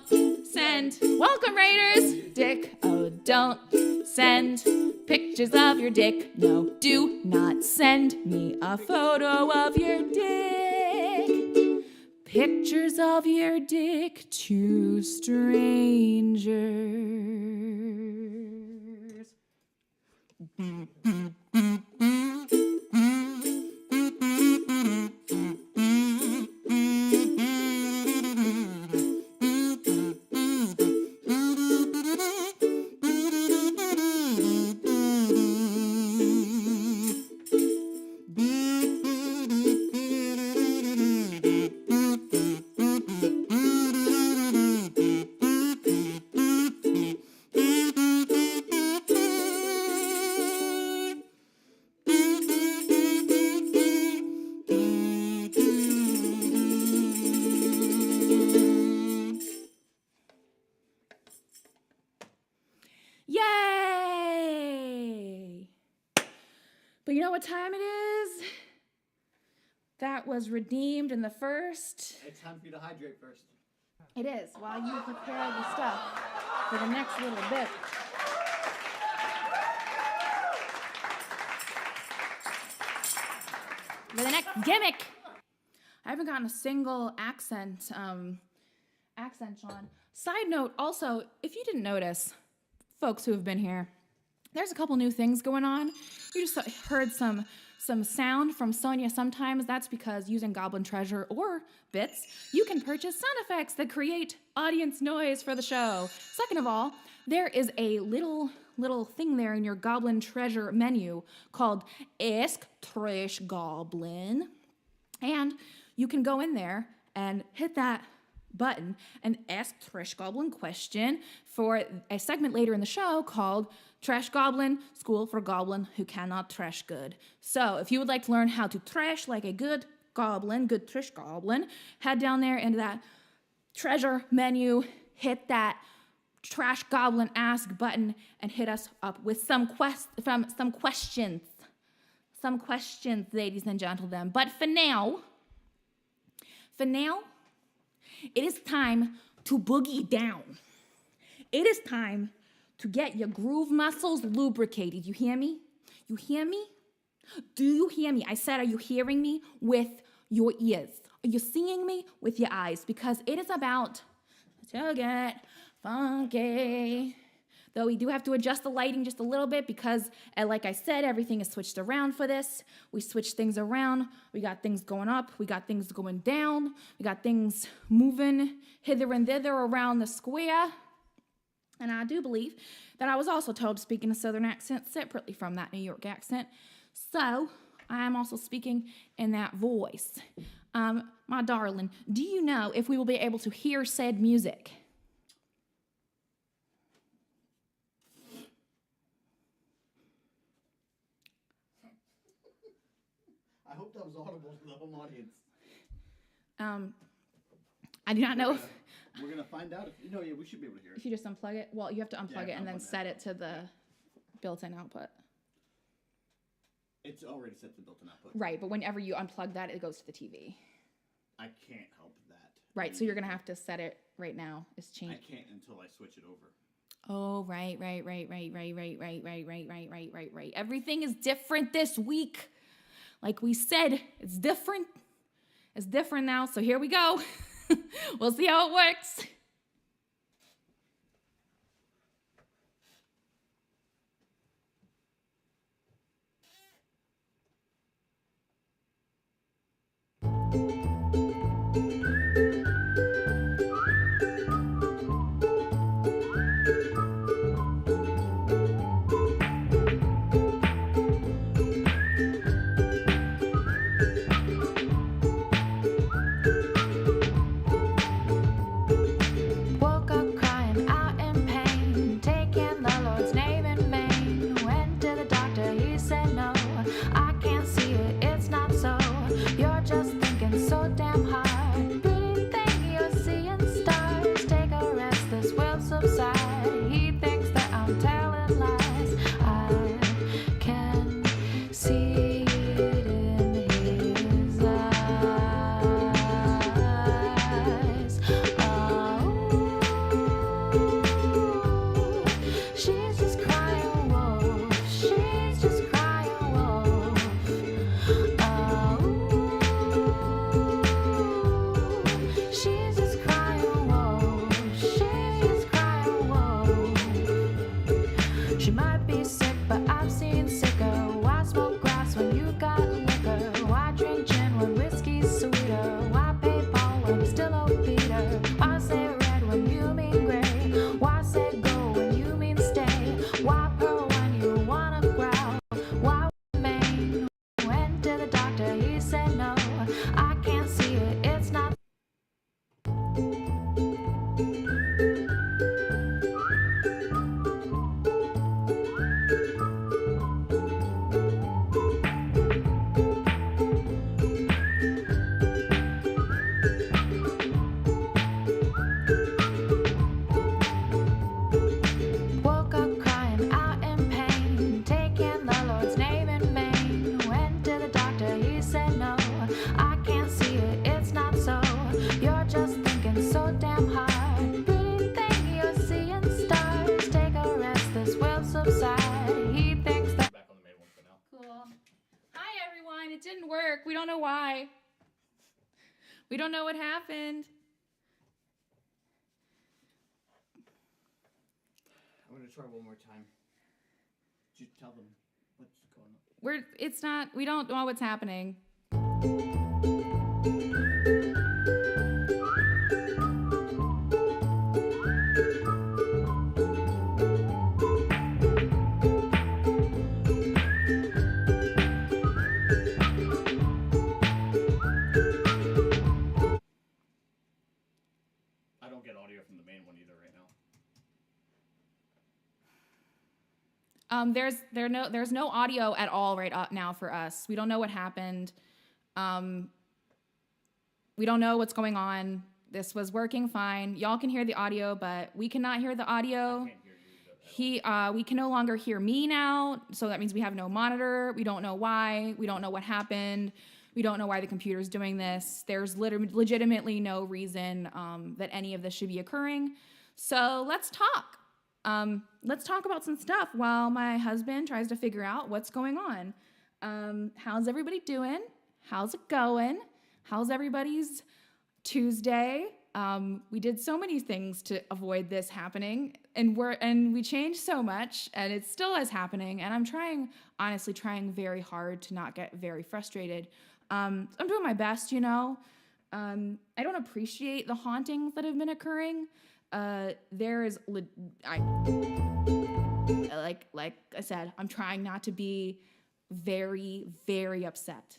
send. Welcome, Raiders. Dick, oh, don't send pictures of your dick. No, do not send me a photo of your dick. Pictures of your dick to strangers. Yay! But you know what time it is? That was redeemed in the first. It's time for you to hydrate first. It is, while you prepare the stuff for the next little bit. For the next gimmick. I haven't gotten a single accent, Sean. Side note, also, if you didn't notice, folks who have been here, there's a couple new things going on. You just heard some sound from Sonia sometimes. That's because using Goblin Treasure or Bits, you can purchase sound effects that create audience noise for the show. Second of all, there is a little thing there in your Goblin Treasure menu called Ask Trash Goblin. And you can go in there and hit that button and ask Trash Goblin question for a segment later in the show called Trash Goblin, School for Goblin Who Cannot Trash Good. So if you would like to learn how to trash like a good goblin, good trash goblin, head down there into that treasure menu, hit that Trash Goblin Ask button, and hit us up with some questions. Some questions, ladies and gentlemen. But for now, it is time to boogie down. It is time to get your groove muscles lubricated. You hear me? You hear me? Do you hear me? I said, are you hearing me with your ears? Are you seeing me with your eyes? Because it is about to get funky. Though we do have to adjust the lighting just a little bit because, like I said, everything is switched around for this. We switched things around. We got things going up. We got things going down. We got things moving hither and thither around the square. And I do believe that I was also told to speak in a Southern accent separately from that New York accent. So I am also speaking in that voice. My darling, do you know if we will be able to hear said music? I hope that was audible to the home audience. I do not know if... We're going to find out. Yeah, we should be able to hear it. If you just unplug it? Well, you have to unplug it and then set it to the built-in output. It's already set to built-in output. Right, but whenever you unplug that, it goes to the TV. I can't help that. Right, so you're going to have to set it right now. It's changed. I can't until I switch it over. Oh, right. Everything is different this week. Like we said, it's different. It's different now, so here we go. We'll see how it works. We don't know what happened. I'm gonna try one more time. Did you tell them what's going on? We don't know what's happening. I don't get audio from the main one either right now. There's no audio at all right now for us. We don't know what happened. We don't know what's going on. This was working fine. Y'all can hear the audio, but we cannot hear the audio. I can't hear you at all. We can no longer hear me now, so that means we have no monitor. We don't know why. We don't know what happened. We don't know why the computer's doing this. There's legitimately no reason that any of this should be occurring. So let's talk. Let's talk about some stuff while my husband tries to figure out what's going on. How's everybody doing? How's it going? How's everybody's Tuesday? We did so many things to avoid this happening, and we changed so much, and it still is happening. And I'm honestly trying very hard to not get very frustrated. I'm doing my best, you know. I don't appreciate the hauntings that have been occurring. Like I said, I'm trying not to be very, very upset.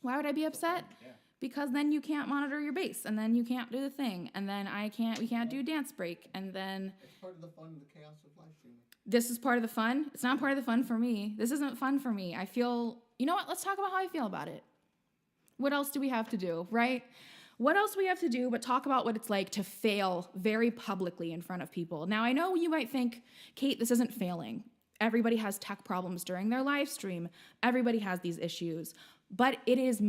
Why would I be upset? Yeah. Because then you can't monitor your base, and then you can't do the thing, and then we can't do dance break, and then... It's part of the fun and the chaos of live streaming. This is part of the fun? It's not part of the fun for me. This isn't fun for me. I feel... You know what? Let's talk about how I feel about it. What else do we have to do, right? What else do we have to do but talk about what it's like to fail very publicly in front of people? Now, I know you might think, Kate, this isn't failing. Everybody has tech problems during their live stream. Everybody has these issues. But it's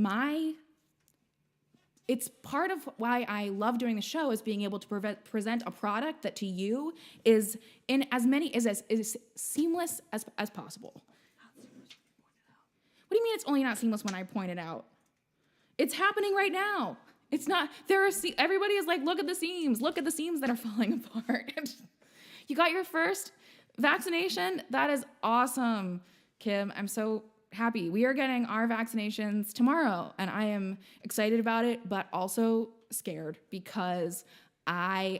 part of why I love doing the show, is being able to present a product that to you is as seamless as possible. What do you mean it's only not seamless when I point it out? It's happening right now. It's not, everybody is like, look at the seams that are falling apart. You got your first vaccination? That is awesome, Kim. I'm so happy. We are getting our vaccinations tomorrow, and I am excited about it, but also scared because I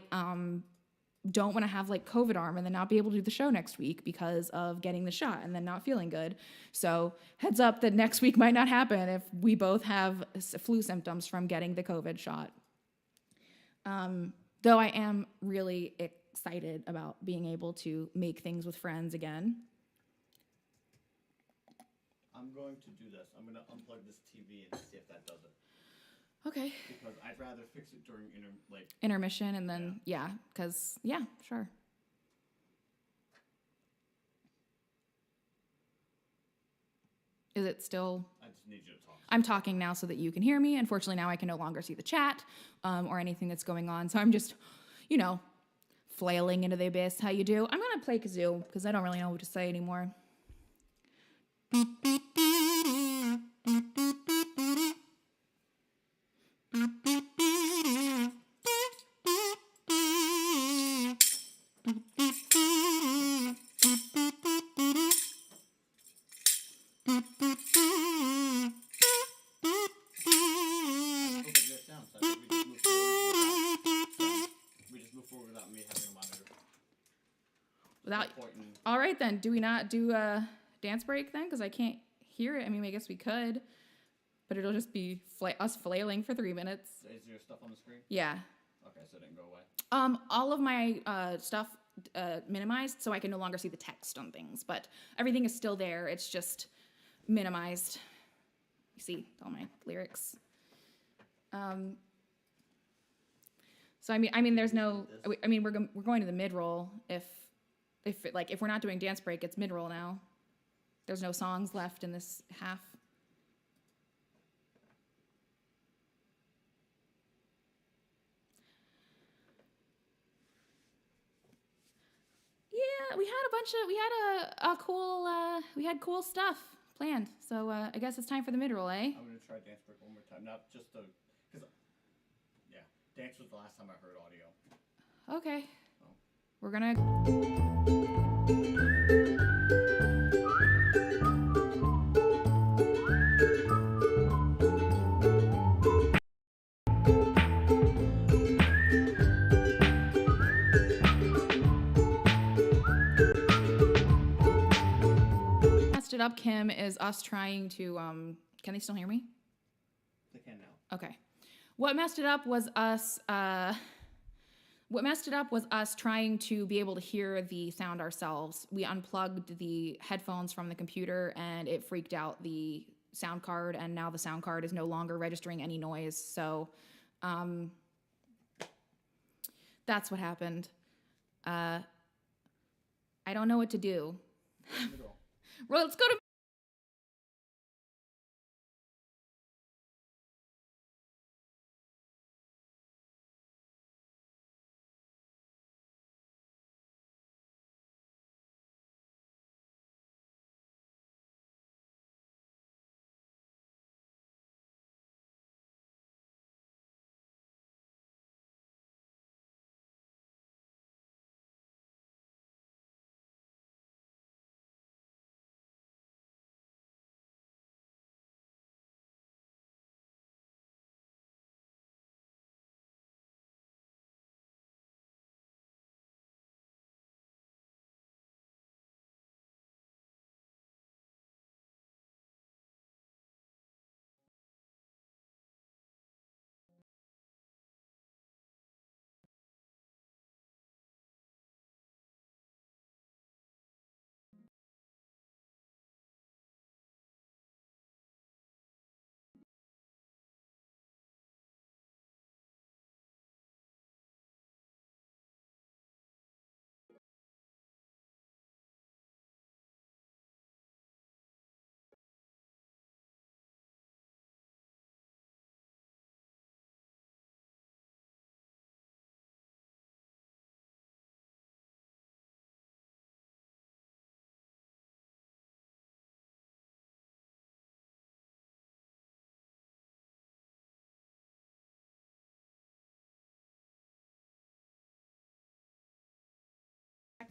don't want to have like COVID arm and then not be able to do the show next week because of getting the shot and then not feeling good. So heads up that next week might not happen if we both have flu symptoms from getting the COVID shot. Though I am really excited about being able to make things with friends again. I'm going to do this. I'm going to unplug this TV and see if that does it. Okay. Because I'd rather fix it during intermission, and then sure. Is it still? I just need you to talk. I'm talking now so that you can hear me. Unfortunately, now I can no longer see the chat or anything that's going on. So I'm just, flailing into the abyss. How you do? I'm gonna play kazoo because I don't really know what to say anymore. All right then. Do we not do a dance break then? Because I can't hear it. I mean, I guess we could, but it'll just be us flailing for 3 minutes. Is your stuff on the screen? Yeah. Okay, so it didn't go away. All of my stuff minimized, so I can no longer see the text on things, but everything is still there. It's just minimized. You see all my lyrics. So I mean, there's no. I mean, we're going to the mid roll if we're not doing dance break, it's mid roll now. There's no songs left in this half. Yeah, we had cool stuff planned. So I guess it's time for the mid-roll, eh? I'm gonna try dance break one more time, not just to, because, yeah, dance was the last time I heard audio. Okay. We're gonna... Messed it up, Kim, is us trying to, can they still hear me? They can now. Okay. What messed it up was us trying to be able to hear the sound ourselves. We unplugged the headphones from the computer and it freaked out the sound card, and now the sound card is no longer registering any noise. So that's what happened. I don't know what to do. Well, let's go to...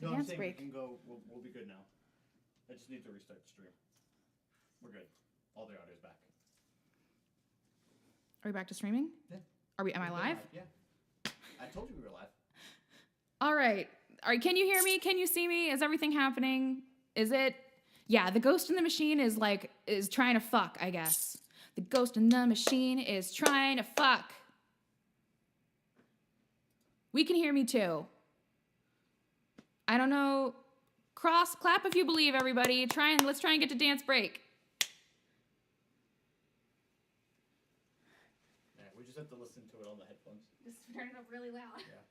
No, I'm dance saying break. we can go, we'll be good now. I just need to restart the stream. We're good. All the audio's back. Are we back to streaming? Yeah. Am I live? Yeah. I told you we were live. All right. Can you hear me? Can you see me? Is everything happening? Is it? Yeah, the ghost in the machine is trying to fuck, I guess. The ghost in the machine is trying to fuck. We can hear me too. I don't know. Clap if you believe, everybody. Let's try and get to dance break. Yeah, we just have to listen to it on the headphones. Just turn it up really loud. Yeah.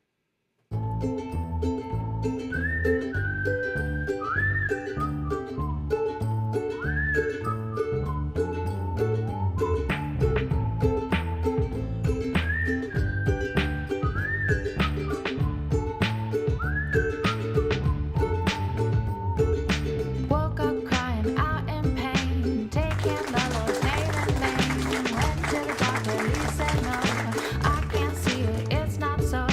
Woke up crying out in pain, taking the Lord's name in vain. Went to the doctor, he said no, I can't see it, it's not so.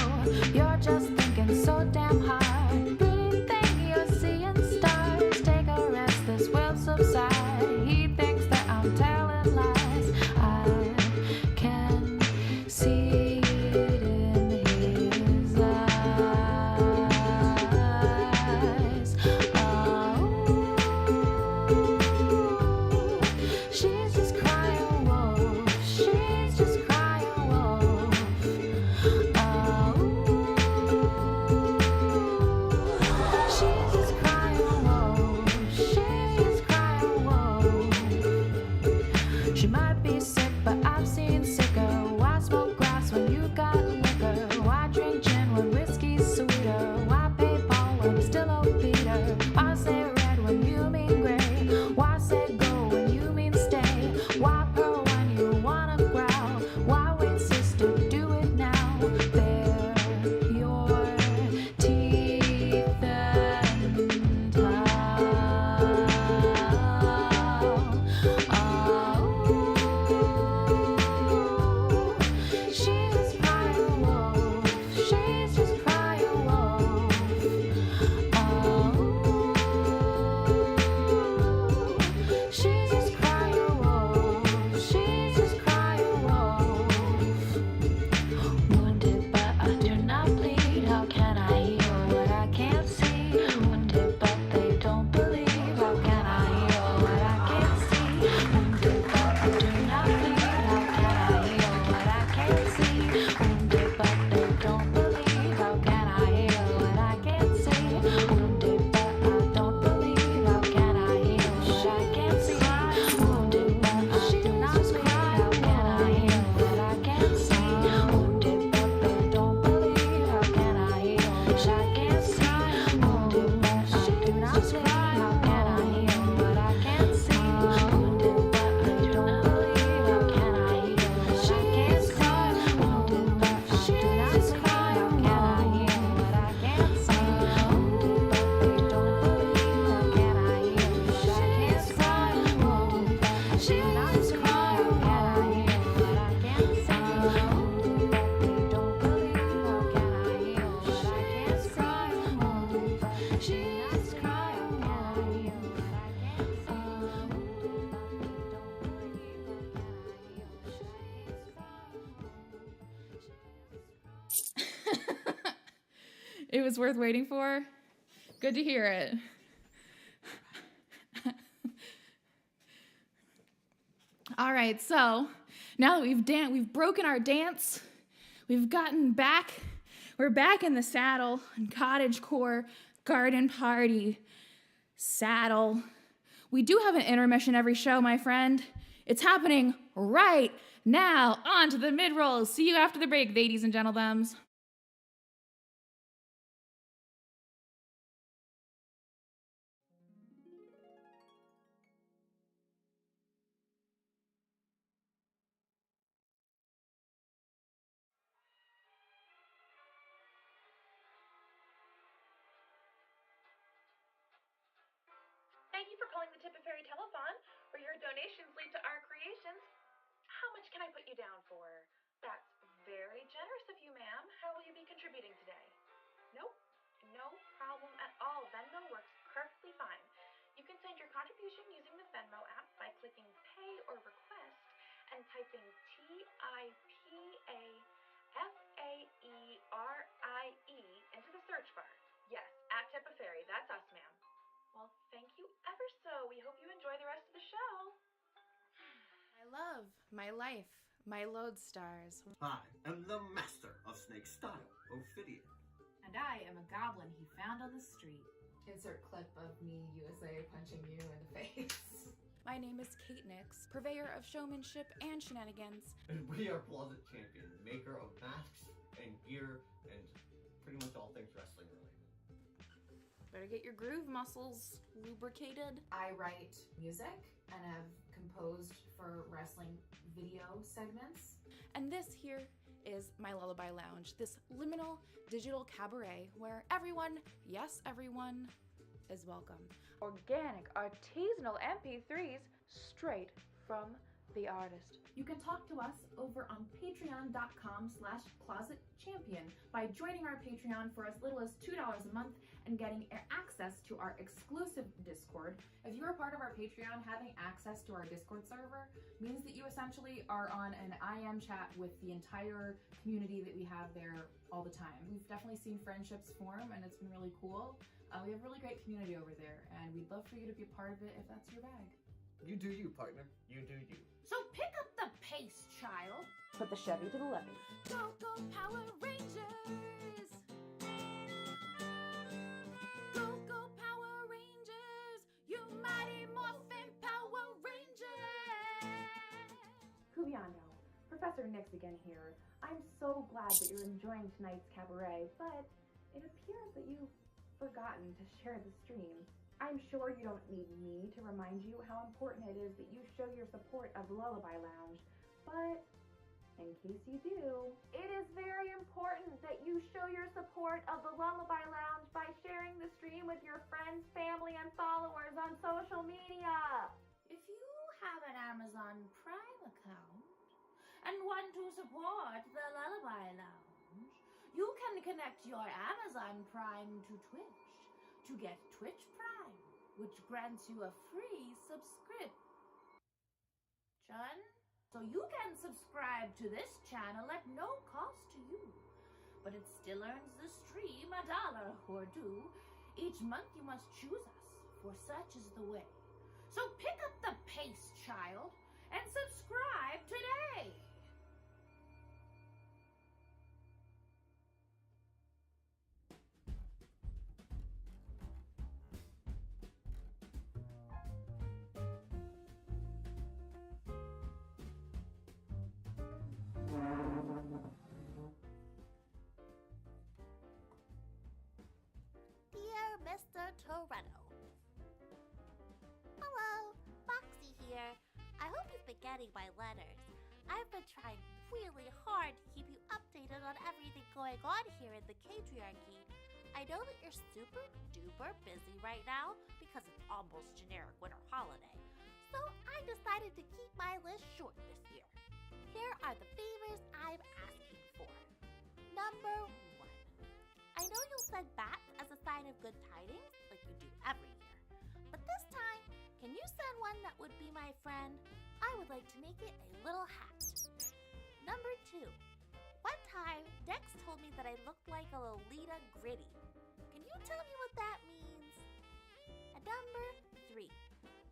It was worth waiting for? Good to hear it. All right, so now that we've broken our dance, we've gotten back, we're back in the saddle, Cottagecore, garden party, saddle. We do have an intermission every show, my friend. It's happening right now. On to the mid-rolls. See you after the break, ladies and gentlemen. Thank you for calling the Tip of Fairy Telethon, where your donations lead to our creations. How much can I put you down for? That's very generous of you, ma'am. How will you be contributing today? Nope, no problem at all. Venmo works perfectly fine. You can send your contribution using the Venmo app by clicking Pay or Request and typing TIPAFAERIE into the search bar. Yes, at Tip of Fairy. That's us, ma'am. Well, thank you ever so. We hope you enjoy the rest of the show. My love, my life, my lodestars. I am the master of snake style, Ophidian. And I am a goblin he found on the street. Insert clip of me, USA, punching you in the face. My name is Kate Nix, purveyor of showmanship and shenanigans. And we are Closet Champion, maker of masks and gear and pretty much all things wrestling related. Better get your groove muscles lubricated. I write music and have composed for wrestling video segments. And this here is my Lullaby Lounge, this liminal digital cabaret where everyone, yes everyone, is welcome. Organic, artisanal MP3s straight from the artist. You can talk to us over on patreon.com/closetchampion by joining our Patreon for as little as $2 a month and getting access to our exclusive Discord. If you're a part of our Patreon, having access to our Discord server means that you essentially are on an IM chat with the entire community that we have there all the time. We've definitely seen friendships form and it's been really cool. We have a really great community over there and we'd love for you to be a part of it if that's your bag. You do you, partner. You do you. So pick up the pace, child. Put the Chevy to the levee. Go, go, Power Rangers! Go, go, Power Rangers! You mighty morphin' Power Rangers! Kubiando, Professor Nix again here. I'm so glad that you're enjoying tonight's cabaret, but it appears that you've forgotten to share the stream. I'm sure you don't need me to remind you how important it is that you show your support of the Lullaby Lounge, but in case you do, it is very important that you show your support of the Lullaby Lounge by sharing the stream with your friends, family, and followers on social media. If you have an Amazon Prime account and want to support the Lullaby Lounge, you can connect your Amazon Prime to Twitch to get Twitch Prime, which grants you a free subscription. So you can subscribe to this channel at no cost to you, but it still earns the stream $1 or $2. Each month you must choose us, for such is the way. So pick up the pace, child, and subscribe today! Dear Mr. Toretto. Hello, Foxy here. I hope you've been getting my letters. I've been trying really hard to keep you updated on everything going on here in the Catriarchy. I know that you're super duper busy right now because it's almost generic winter holiday. So I decided to keep my list short this year. Here are the favors I'm asking for. Number 1. I know you'll send bats as a sign of good tidings, like you do every year. But this time, can you send one that would be my friend? I would like to make it a little hat. Number 2. One time, Dex told told me that I looked like a Lolita Gritty. Can you tell me what that means? And number 3.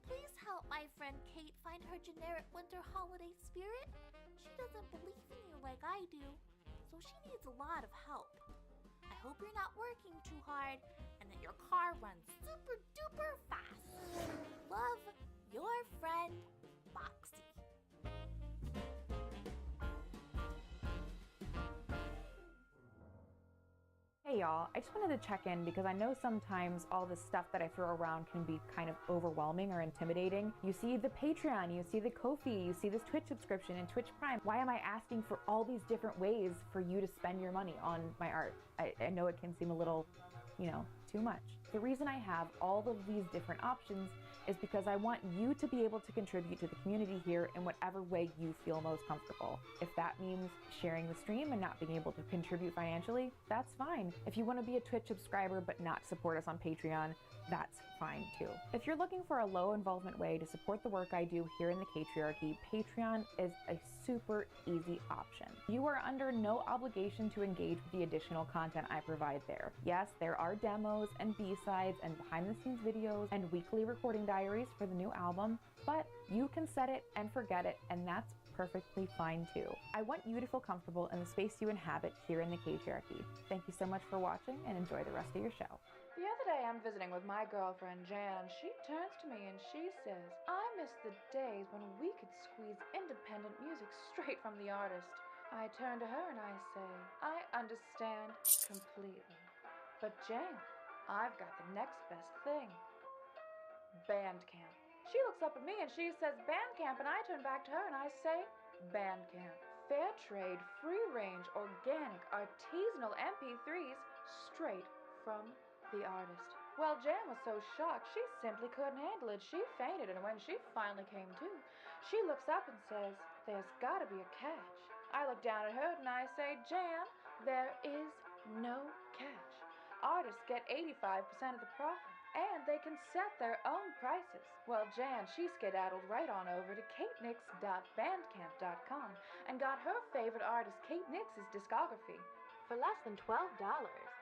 Please help my friend Kate find her generic winter holiday spirit. She doesn't believe in you like I do, so she needs a lot of help. I hope you're not working too hard and that your car runs super duper fast. Love, your friend, Foxy. Hey y'all, I just wanted to check in because I know sometimes all this stuff that I throw around can be kind of overwhelming or intimidating. You see the Patreon, you see the Ko-fi, you see this Twitch subscription and Twitch Prime. Why am I asking for all these different ways for you to spend your money on my art? I know it can seem a little, too much. The reason I have all of these different options is because I want you to be able to contribute to the community here in whatever way you feel most comfortable. If that means sharing the stream and not being able to contribute financially, that's fine. If you want to be a Twitch subscriber but not support us on Patreon, that's fine too. If you're looking for a low involvement way to support the work I do here in the Catriarchy, Patreon is a super easy option. You are under no obligation to engage with the additional content I provide there. Yes, there are demos and B-sides and behind the scenes videos and weekly recording diaries for the new album, but you can set it and forget it, and that's perfectly fine too. I want you to feel comfortable in the space you inhabit here in the Catriarchy. Thank you so much for watching and enjoy the rest of your show. The other day I'm visiting with my girlfriend Jan, and she turns to me and she says, I miss the days when we could squeeze independent music straight from the artist. I turn to her and I say, I understand completely. But Jan, I've got the next best thing. Bandcamp. She looks up at me and she says Bandcamp, and I turn back to her and I say Bandcamp. Fair trade, free range, organic, artisanal MP3s straight from the artist. Well, Jan was so shocked she simply couldn't handle it. She fainted, and when she finally came to, she looks up and says, there's gotta be a catch. I look down at her and I say, Jan, there is no catch. Artists get 85% of the profit, and they can set their own prices. Well, Jan, she skedaddled right on over to katenix.bandcamp.com and got her favorite artist Kate Nix's discography for less than $12.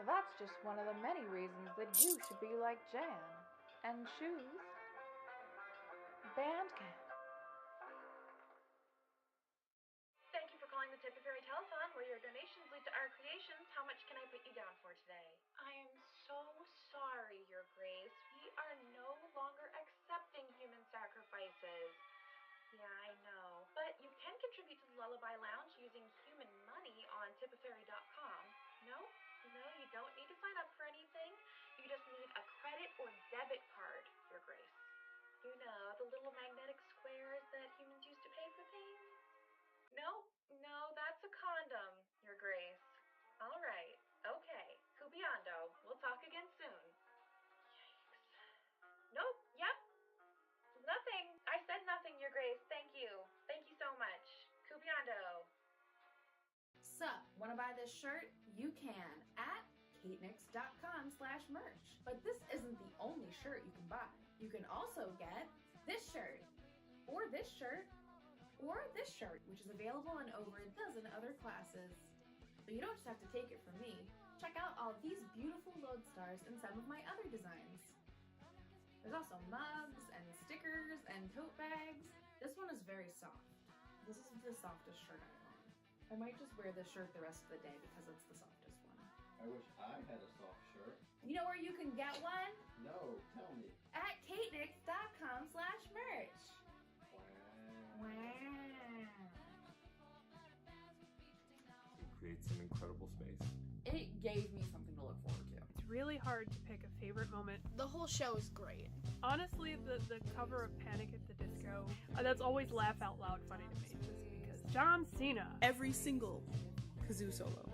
That's just one of the many reasons that you should be like Jan and choose Bandcamp. Thank you for calling the Tip Fairy Telethon, where your donations lead to our creations. How much can I put you down for today? I am so sorry, Your Grace. We are no longer accepting human sacrifices. Yeah, I know. But you can contribute to the Lullaby Lounge using human money on tipafairy.com. No, you don't need to sign up for anything. You just need a credit or debit card, Your Grace. You know, the little magnetic squares that humans use to pay for things? No, that's a condom, Your Grace. All right, okay. Cubiando. We'll talk again soon. Yikes. Nope, yep. Nothing. I said nothing, Your Grace. Thank you. Thank you so much. Cubiando. Sup, wanna buy this shirt? You can at katenix.com/merch. But this isn't the only shirt you can buy. You can also get this shirt, or this shirt, or this shirt, which is available in over a dozen other classes. But you don't just have to take it from me. Check out all these beautiful lodestars and some of my other designs. There's also mugs and stickers and tote bags. This one is very soft. This is the softest shirt I own. I might just wear this shirt the rest of the day because it's the softest one. I wish I had a soft shirt. You know where you can get one? No, tell me. At katenix.com/merch. Wow. It creates an incredible space. It gave me something to look forward to. It's really hard to pick a favorite moment. The whole show is great. Honestly, the cover of Panic at the Disco, that's always laugh out loud funny to me, just because John Cena. Every single kazoo solo.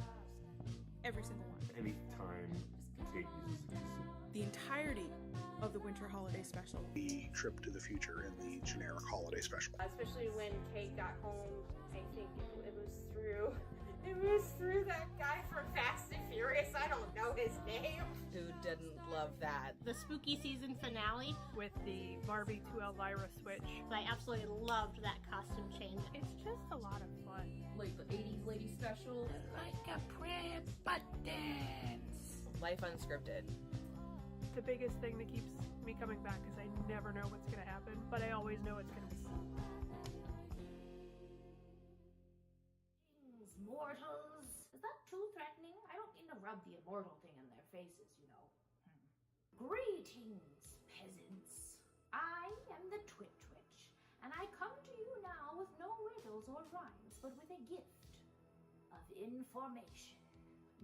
Every single one. Anytime Kate uses a kazoo. The entirety of the Winter Holiday Special. The Trip to the Future and the generic Holiday Special. Especially when Kate got home, I think it was through that guy from Fast and Furious. I don't know his name. Who didn't love that? The spooky season finale with the Barbie to Elvira switch. I absolutely loved that costume change. It's just a lot of fun. Like the 80s lady special. special. Like a prayer buttons. Life unscripted. The biggest thing that keeps me coming back is I never know what's going to happen, but I always know it's going to be. Mortals! Is that too threatening? I don't mean to rub the immortal thing in their faces, you know. Greetings, peasants. I am the Twitch, and I come to you now with no riddles or rhymes, but with a gift of information.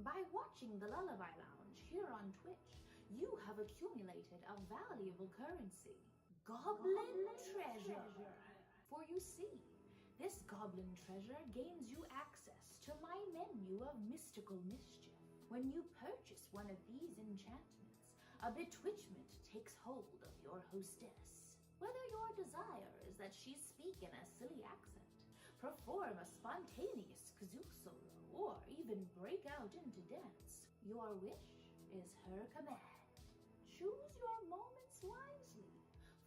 By watching the Lullaby Lounge here on Twitch, you have accumulated a valuable currency, goblin treasure. For you see, this goblin treasure gains you access to my menu of mystical mischief. When you purchase one of these enchantments, a bewitchment takes hold of your hostess. Whether your desire is that she speak in a silly accent, perform a spontaneous kazoo solo, or even break out into dance, your wish is her command. Choose your moments wisely,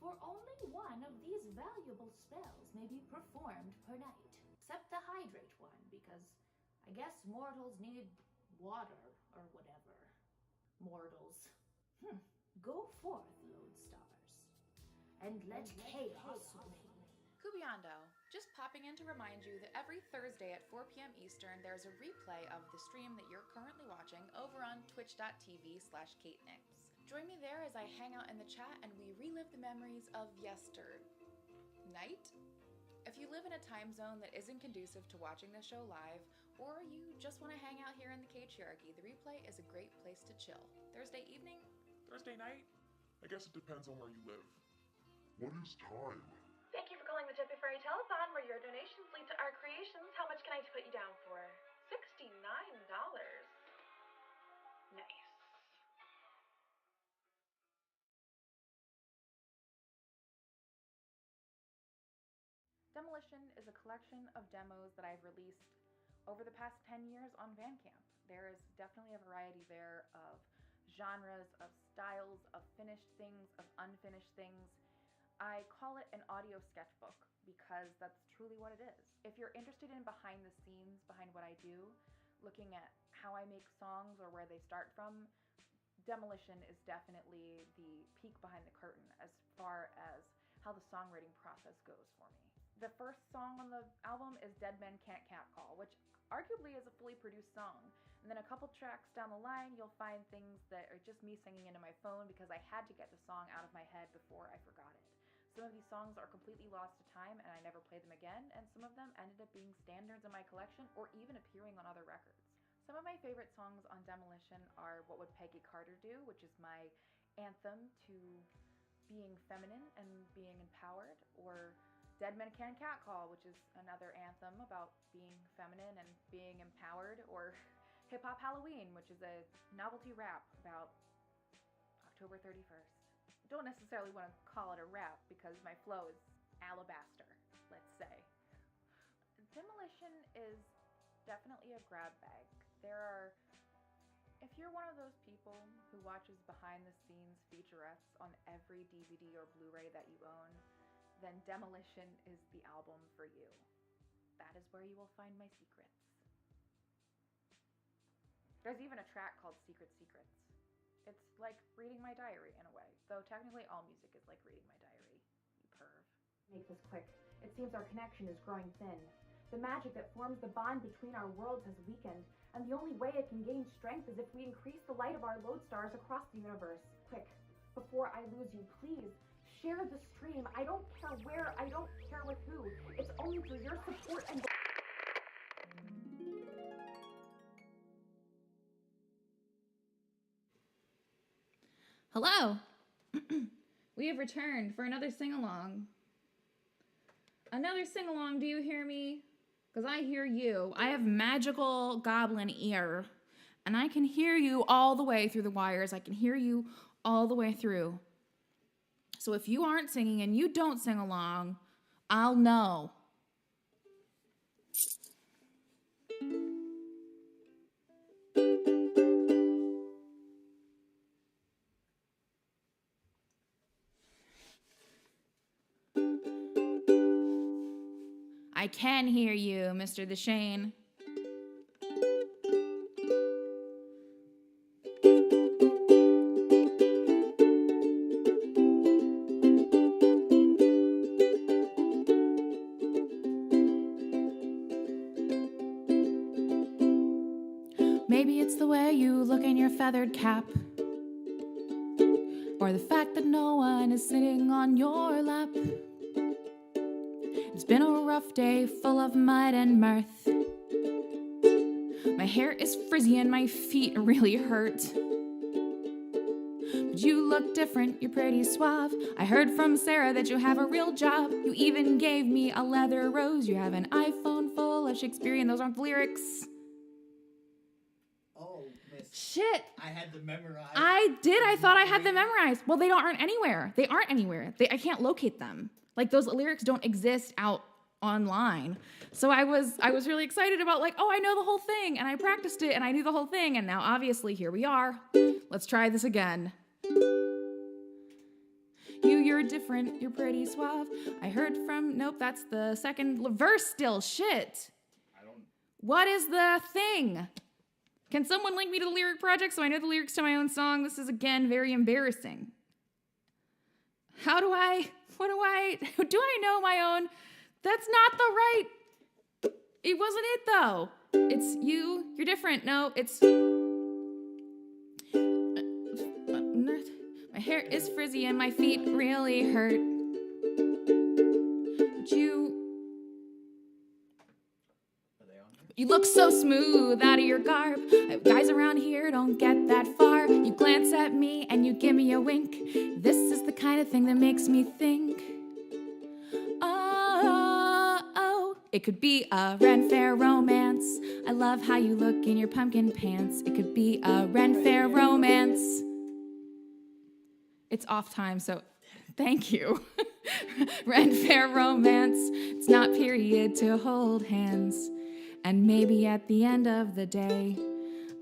for only one of these valuable spells may be performed per night, except the hydrate one, because I guess mortals need water or whatever. Mortals. Go forth, lodestars, and let chaos reign. Cubiando, just popping in to remind you that every Thursday at 4 p.m. Eastern, there's a replay of the stream that you're currently watching over on twitch.tv/KateNix. Join me there as I hang out in the chat and we relive the memories of night? If you live in a time zone that isn't conducive to watching the show live, or you just want to hang out here in the Catriarchy, the replay is a great place to chill. Thursday evening? Thursday night? I guess it depends on where you live. What is time? Thank you for calling the Tippy Fairy Telethon, where your donations lead to our creations. How much can I put you down for? $69. Nice. Demolition is a collection of demos that I've released over the past 10 years on Bandcamp. There is definitely a variety there of genres, of styles, of finished things, of unfinished things. I call it an audio sketchbook because that's truly what it is. If you're interested in behind the scenes, behind what I do, looking at how I make songs or where they start from, Demolition is definitely the peek behind the curtain as far as how the songwriting process goes for me. The first song on the album is Dead Men Can't Catcall, which arguably is a fully produced song. And then a couple tracks down the line, you'll find things that are just me singing into my phone because I had to get the song out of my head before I forgot it. Some of these songs are completely lost to time and I never played them again, and some of them ended up being standards in my collection or even appearing on other records. Some of my favorite songs on Demolition are What Would Peggy Carter Do, which is my anthem to being feminine and being empowered, or Dead Men Can't Catcall, which is another anthem about being feminine and being empowered, or Hip Hop Halloween, which is a novelty rap about October 31st. Don't necessarily want to call it a rap because my flow is alabaster, let's say. Demolition is definitely a grab bag. If you're one of those people who watches behind the scenes featurettes on every DVD or Blu-ray that you own, then Demolition is the album for you. That is where you will find my secrets. There's even a track called Secret Secrets. It's like reading my diary in a way, though technically all music is like reading my diary, you perv. Make this quick. It seems our connection is growing thin. The magic that forms the bond between our worlds has weakened, and the only way it can gain strength is if we increase the light of our lodestars across the universe. Quick, before I lose you, please, share the stream. I don't care where, I don't care with who. It's only through your support and... Hello! We have returned for another sing-along. Another sing-along, do you hear me? Because I hear you. I have magical goblin ear. And I can hear you all the way through the wires. I can hear you all the way through. So if you aren't singing and you don't sing along, I'll know. I can hear you, Mr. Deshane. Maybe it's the way you look in your feathered cap, or the fact that no one is sitting on your lap. It's been a rough day full of mud and mirth. My hair is frizzy and my feet really hurt. But you look different, you're pretty suave. I heard from Sarah that you have a real job. You even gave me a leather rose. You have an iPhone full of Shakespearean. Those aren't the lyrics. Oh, miss. Shit. I had to memorize. I did. I thought I had them memorized. Well, they aren't anywhere. They aren't anywhere. I can't locate them. Like, those lyrics don't exist out online. So I was really excited about, like, oh, I know the whole thing, and I practiced it, and I knew the whole thing, and now obviously here we are. Let's try this again. You're different, you're pretty suave. I heard from, nope, that's the second verse still. Shit. What is the thing? Can someone link me to the lyric project so I know the lyrics to my own song? This is, again, very embarrassing. Do I know my own? That's not the right. It wasn't it, though. It's you're different. No, it's. My hair is frizzy and my feet really hurt. But you look so smooth out of your garb. Guys around here don't get that far. You glance at me and you give me a wink. This is the kind of thing that makes me think. Oh, it could be a Ren Fair romance. I love how you look in your pumpkin pants. It could be a Ren Fair romance. It's off time, so thank you. Ren Fair romance. It's not period to hold hands. And maybe at the end of the day,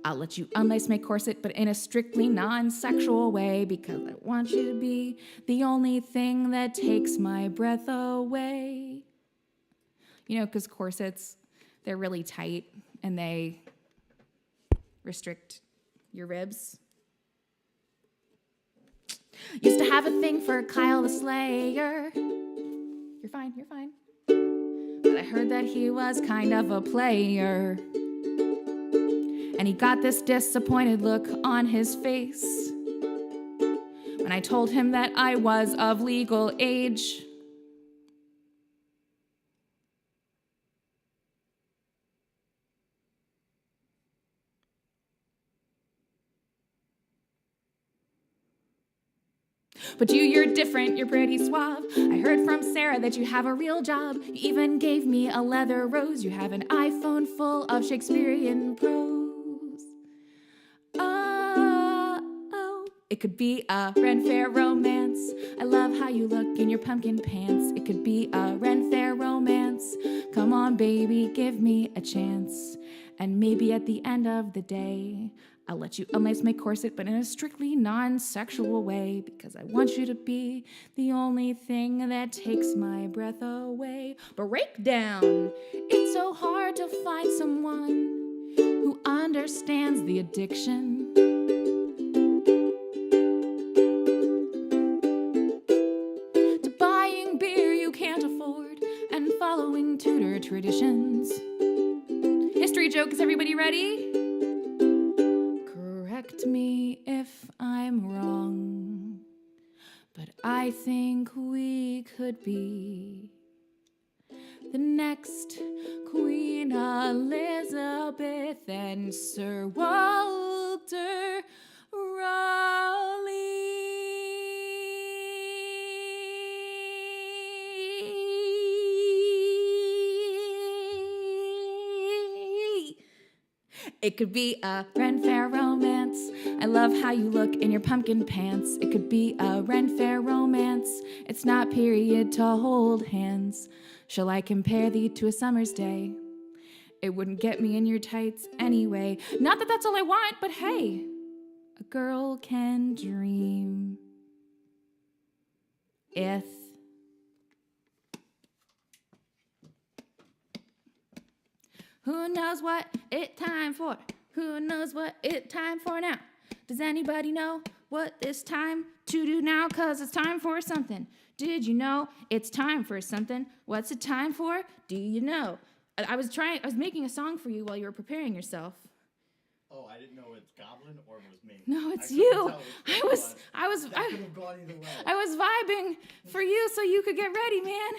I'll let you unlace my corset, but in a strictly non-sexual way, because I want you to be the only thing that takes my breath away. You know, because corsets, they're really tight, and they restrict your ribs. Used to have a thing for Kyle the Slayer. You're fine. But I heard that he was kind of a player. And he got this disappointed look on his face when I told him that I was of legal age. But you're different, you're pretty suave. I heard from Sarah that you have a real job. You even gave me a leather rose. You have an iPhone full of Shakespearean prose. Oh, it could be a Ren Fair romance. I love how you look in your pumpkin pants. It could be a Ren Fair romance. Come on, baby, give me a chance. And maybe at the end of the day, I'll let you unlace my corset, but in a strictly non-sexual way, because I want you to be the only thing that takes my breath away. Breakdown. It's so hard to find someone who understands the addiction. To buying beer you can't afford and following Tudor traditions. History joke, is everybody ready? Correct me if I'm wrong, but I think we could be the next Queen Elizabeth and Sir Walter Raleigh. It could be a Ren Fair romance. I love how you look in your pumpkin pants. It could be a Ren Fair romance. It's not period to hold hands. Shall I compare thee to a summer's day? It wouldn't get me in your tights anyway. Not that that's all I want, but hey, a girl can dream. If who knows what it time for? Who knows what it time for now? Does anybody know what this time to do now? 'Cause it's time for something. Did you know it's time for something? What's it time for? Do you know? I was making a song for you while you were preparing yourself. Oh, I didn't know it's Goblin or it was me. No, it's I you. couldn't tell which one it was. That could have gone either way. I was vibing for you so you could get ready, man.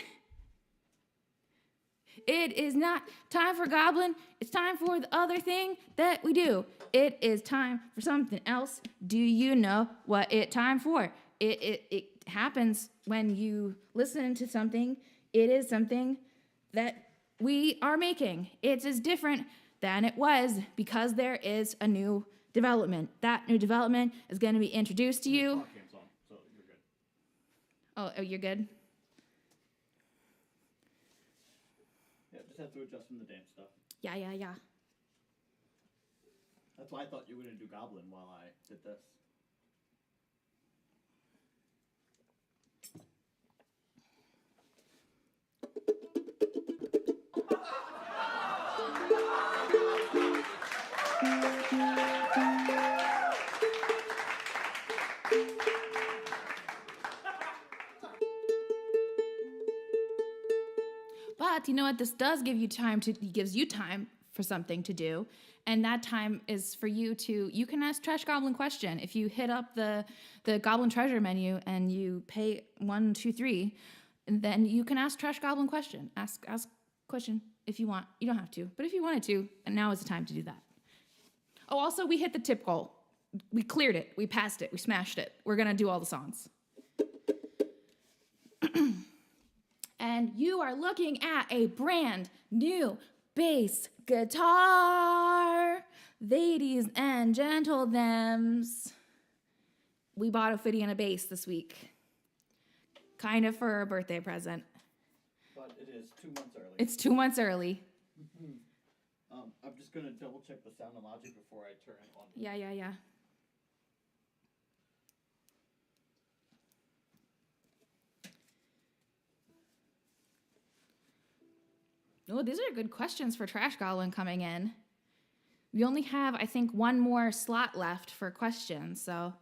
It is not time for Goblin. It's time for the other thing that we do. It is time for something else. Do you know what it's time for? It happens when you listen to something. It is something that we are making. It is different than it was because there is a new development. That new development is going to be introduced to you. So you're good. Oh, you're good? Yeah, just have to adjust from the dance stuff. Yeah. That's why I thought you were going to do Goblin while I did this. But you know what? This does give you time gives you time for something to do. And that time is for you can ask Trash Goblin question. If you hit up the Goblin Treasure menu and you pay 1, 2, 3, and then you can ask Trash Goblin question. Ask question if you want. You don't have to, but if you wanted to, and now is the time to do that. Oh, also we hit the tip goal. We cleared it. We passed it. We smashed it. We're gonna do all the songs. And you are looking at a brand new bass guitar. Ladies and gentlethems. We bought Ophidian a bass this week. Kind of for a birthday present. But it is 2 months early. It's 2 months early. I'm just going to double check the sound and logic before I turn it on. Yeah. Oh, these are good questions for Trash Goblin coming in. We only have, I think, one more slot left for questions, so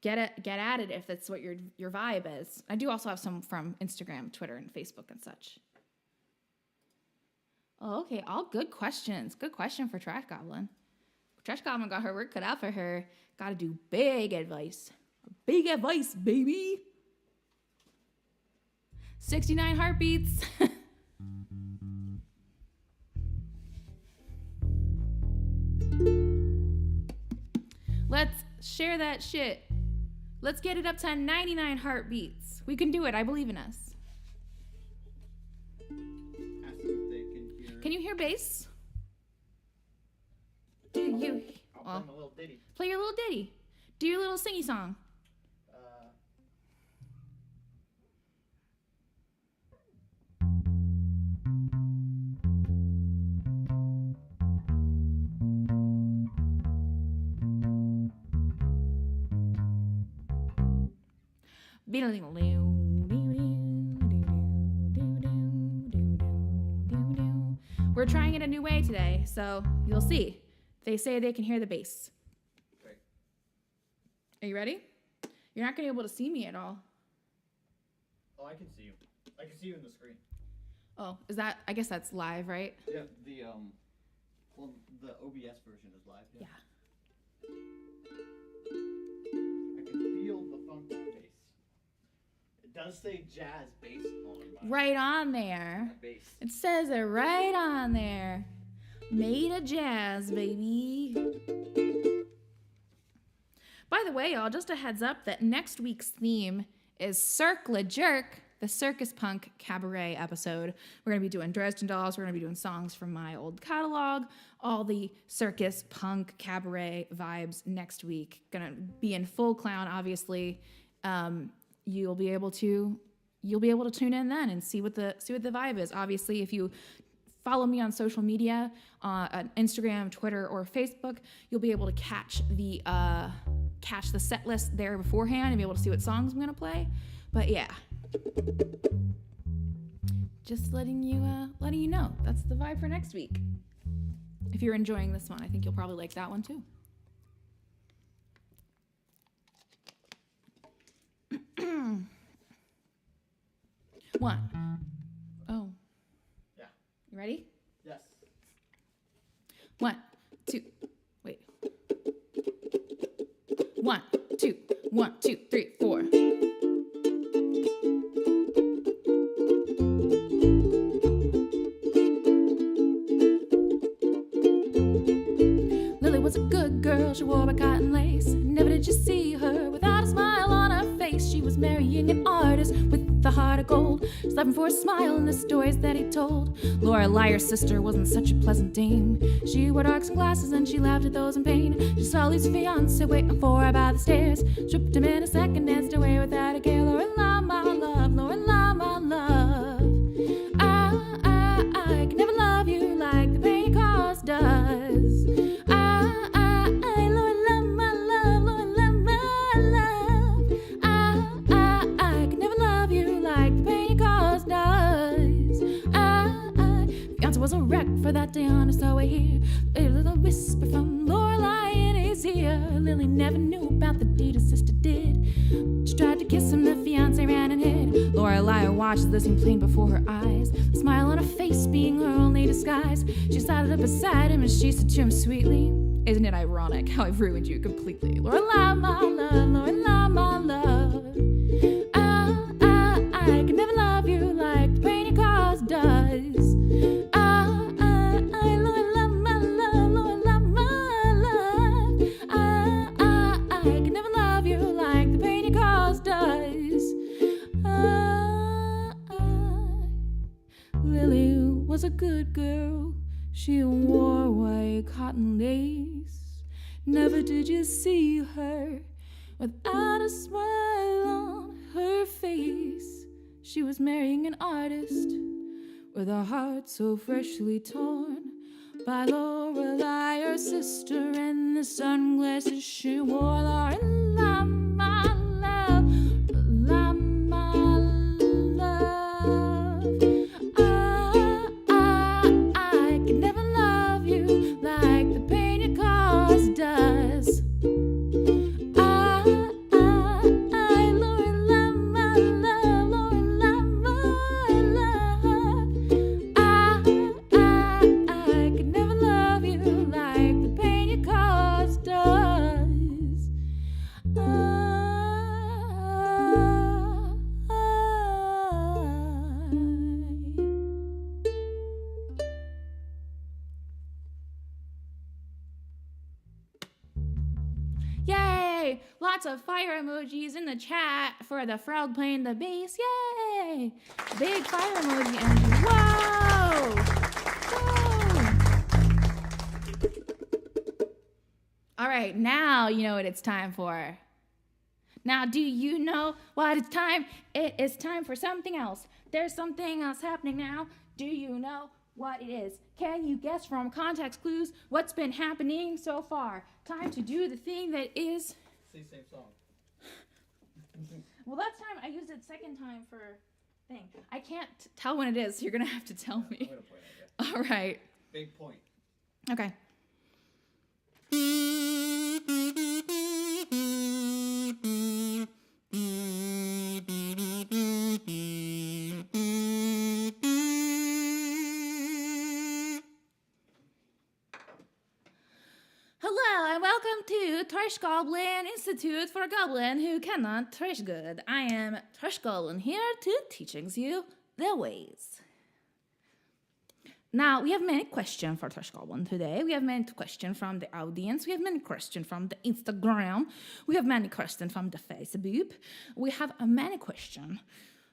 get at it if that's what your vibe is. I do also have some from Instagram, Twitter, and Facebook and such. Oh, okay, all good questions. Good question for Trash Goblin. Trash Goblin got her work cut out for her. Got to do big advice. Big advice, baby. 69 heartbeats. Let's share that shit. Let's get it up to 99 heartbeats. We can do it. I believe in us. Ask them if they can hear. Can you hear bass? Do you? I'll play my little ditty. Play your little ditty. Do your little singy song. We're trying it a new way today, so you'll see. They say they can hear the bass. Great. Are you ready? You're not going to be able to see me at all. Oh, I can see you. I can see you in the screen. Oh, is that? I guess that's live, right? Yeah, the OBS version is live. Yeah. I can feel the funk bass. It does say jazz bass on my Right on there. bass. It says it right on there. Made of jazz, baby. By the way, y'all, just a heads up that next week's theme is Circle Jerk, the Circus Punk Cabaret episode. We're going to be doing Dresden Dolls. We're going to be doing songs from my old catalog. All the circus, punk, cabaret vibes next week. Going to be in full clown, obviously. You'll be able to tune in then and see what the vibe is. Obviously, if you follow me on social media, on Instagram, Twitter, or Facebook, you'll be able to catch the set list there beforehand and be able to see what songs I'm gonna play. But yeah, just letting you know that's the vibe for next week. If you're enjoying this one, I think you'll probably like that one too. One. Oh. Yeah. You ready? Yes. 1, 2. Wait. was a good girl, she wore a cotton lace. Never did you see her without a smile on her face. She was marrying an artist with a heart of gold. She left him for a smile and the stories that he told. Lorelei, her sister, wasn't such a pleasant dame. She wore dark sunglasses and she laughed at those in pain. She saw Lucy's fiance waiting for her by the stairs. Stripped him in a second, danced away without a care. Lorelei, my love, Lorelei, my love. I can never love you like the pain you caused does. Lorelei, my love, Lorelei, my love. I can never love you like the pain you caused does. Fiance was a wreck for that day on his way here. A little whisper from Lorelei in his ear. Lily never knew about the deed his sister did. She tried to kiss him, the fiance ran and hid. Lorelei watched the scene plain before her eyes, a smile on her face being her only disguise. She sat up beside him and she said to him sweetly, "Isn't it ironic how I've ruined you completely? Lorelei, my love, Lorelei, my love. I can never love you like the pain you caused does. Lorelei, my love, Lorelei, my love. I can never love you like the pain you caused does." Lily was a good girl. She wore white cotton lace. Never did you see her without a smile on her face. She was marrying an artist with a heart so freshly torn by Lorelei, her sister, and the sunglasses she wore. Lorelei, my love, Lorelei, my love. I can never love you like the pain you caused does. Lorelei, my love, Lorelei, my love. I can never love you like the pain you caused does. Yay! Lots of fire emojis in the chat for the frog playing the bass. Yay! Big fire emoji energy. Whoa! Whoa! All right, now you know what it's time for. Now, do you know what it's time? It is time for something else. There's something else happening now. Do you know what it is? Can you guess from context clues what's been happening so far? Time to do the thing that is... Say same song. Well, that time I used it second time for thing. I can't tell when it is, so you're going to have to tell me. I'm gonna point at you. All right. Big point. Okay. Hello and welcome to Trash Goblin Institute for a Goblin who cannot trash good. I am Trash Goblin here to teaching you the ways. Now, we have many questions for Trash Goblin today. We have many questions from the audience. We have many questions from the Instagram. We have many questions from the Facebook. We have many questions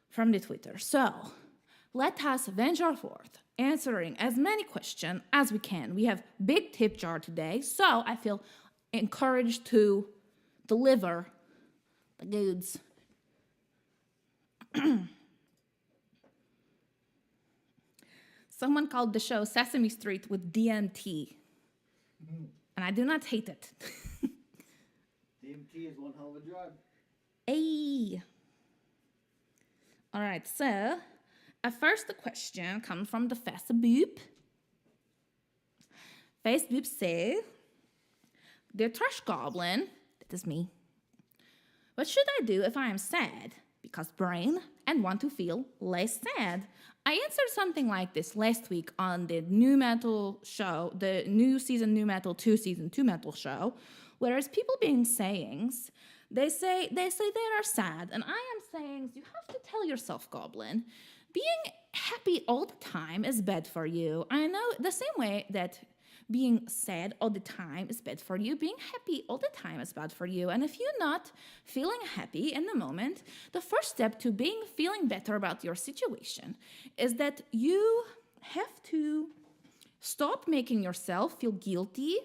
from the Twitter. So, let us venture forth, answering as many questions as we can. We have big tip jar today, so I feel encouraged to deliver the goods. Someone called the show Sesame Street with DMT, and I do not hate it. DMT is one hell of a drug. Hey. All right, so first the question comes from the Facebook. Facebook says, "Dear Trash Goblin," that is me, "what should I do if I am sad? Because brain and want to feel less sad." I answered something like this last week on the New Metal show, the New Season New Metal 2 Season 2 Metal show, whereas people being sayings, they say they are sad, and I am saying you have to tell yourself, Goblin, being happy all the time is bad for you. I know the same way that being sad all the time is bad for you. Being happy all the time is bad for you. And if you're not feeling happy in the moment, the first step to feeling better about your situation is that you have to stop making yourself feel guilty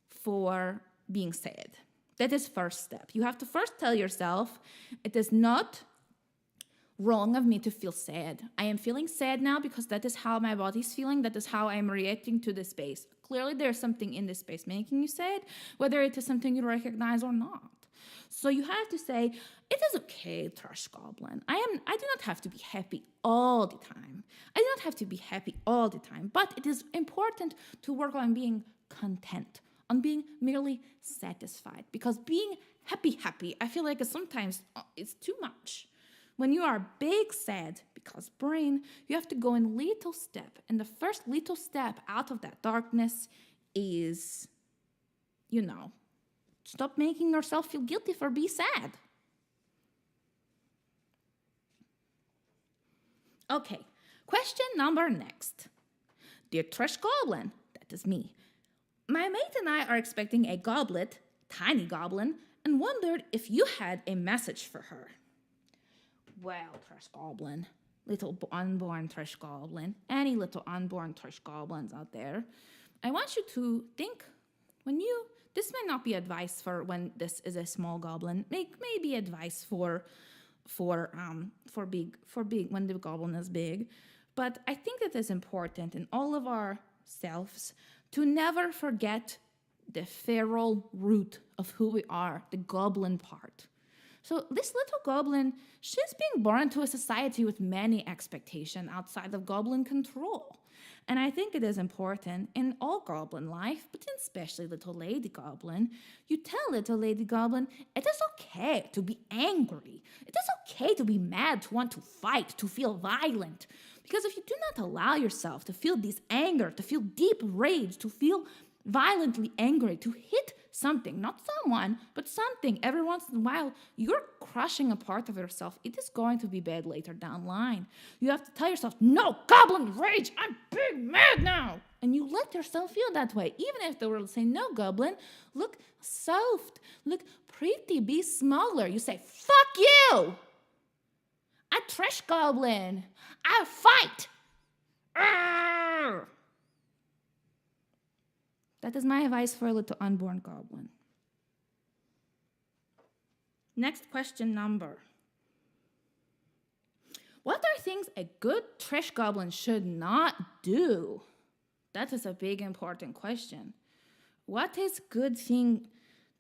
for being sad. That is first step. You have to first tell yourself, it is not wrong of me to feel sad. I am feeling sad now because that is how my body's feeling. That is how I am reacting to this space. Clearly, there's something in this space making you sad, whether it is something you recognize or not. So you have to say, it is okay, Trash Goblin. I do not have to be happy all the time. I do not have to be happy all the time. But it is important to work on being content, on being merely satisfied. Because being happy, I feel like sometimes it's too much. When you are big sad, because brain, you have to go in little step. And the first little step out of that darkness is, stop making yourself feel guilty for being sad. Okay, question number next. Dear Trash Goblin, that is me. My mate and I are expecting a goblet, tiny goblin, and wondered if you had a message for her. Well, Trash Goblin, little unborn Trash Goblin, any little unborn Trash Goblins out there, I want you to think this may not be advice for when this is a small goblin, maybe advice for big when the goblin is big, but I think it is important in all of our selves to never forget the feral root of who we are, the goblin part. So this little goblin, she's being born into a society with many expectations outside of goblin control. And I think it is important in all goblin life, but especially little lady goblin, you tell little lady goblin, it is okay to be angry. It is okay to be mad, to want to fight, to feel violent. Because if you do not allow yourself to feel this anger, to feel deep rage, to feel violently angry, to hit something, not someone, but something every once in a while, you're crushing a part of yourself. It is going to be bad later down the line. You have to tell yourself, no, goblin rage, I'm big mad now. And you let yourself feel that way. Even if the world say, no, goblin, look soft, look pretty, be smaller. You say, fuck you. I Trash Goblin. I fight. Arrgh. That is my advice for a little unborn goblin. Next question number. What are things a good Trash Goblin should not do? That is a big important question. What is good thing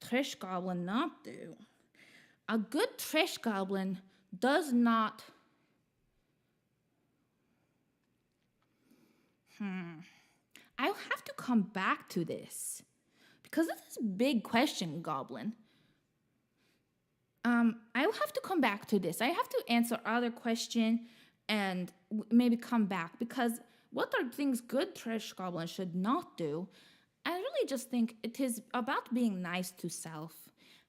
Trash Goblin not do? A good Trash Goblin does not... I'll have to come back to this because this is a big question, Goblin. I will have to come back to this. I have to answer other question and maybe come back because what are things good Trash Goblin should not do? I really just think it is about being nice to self.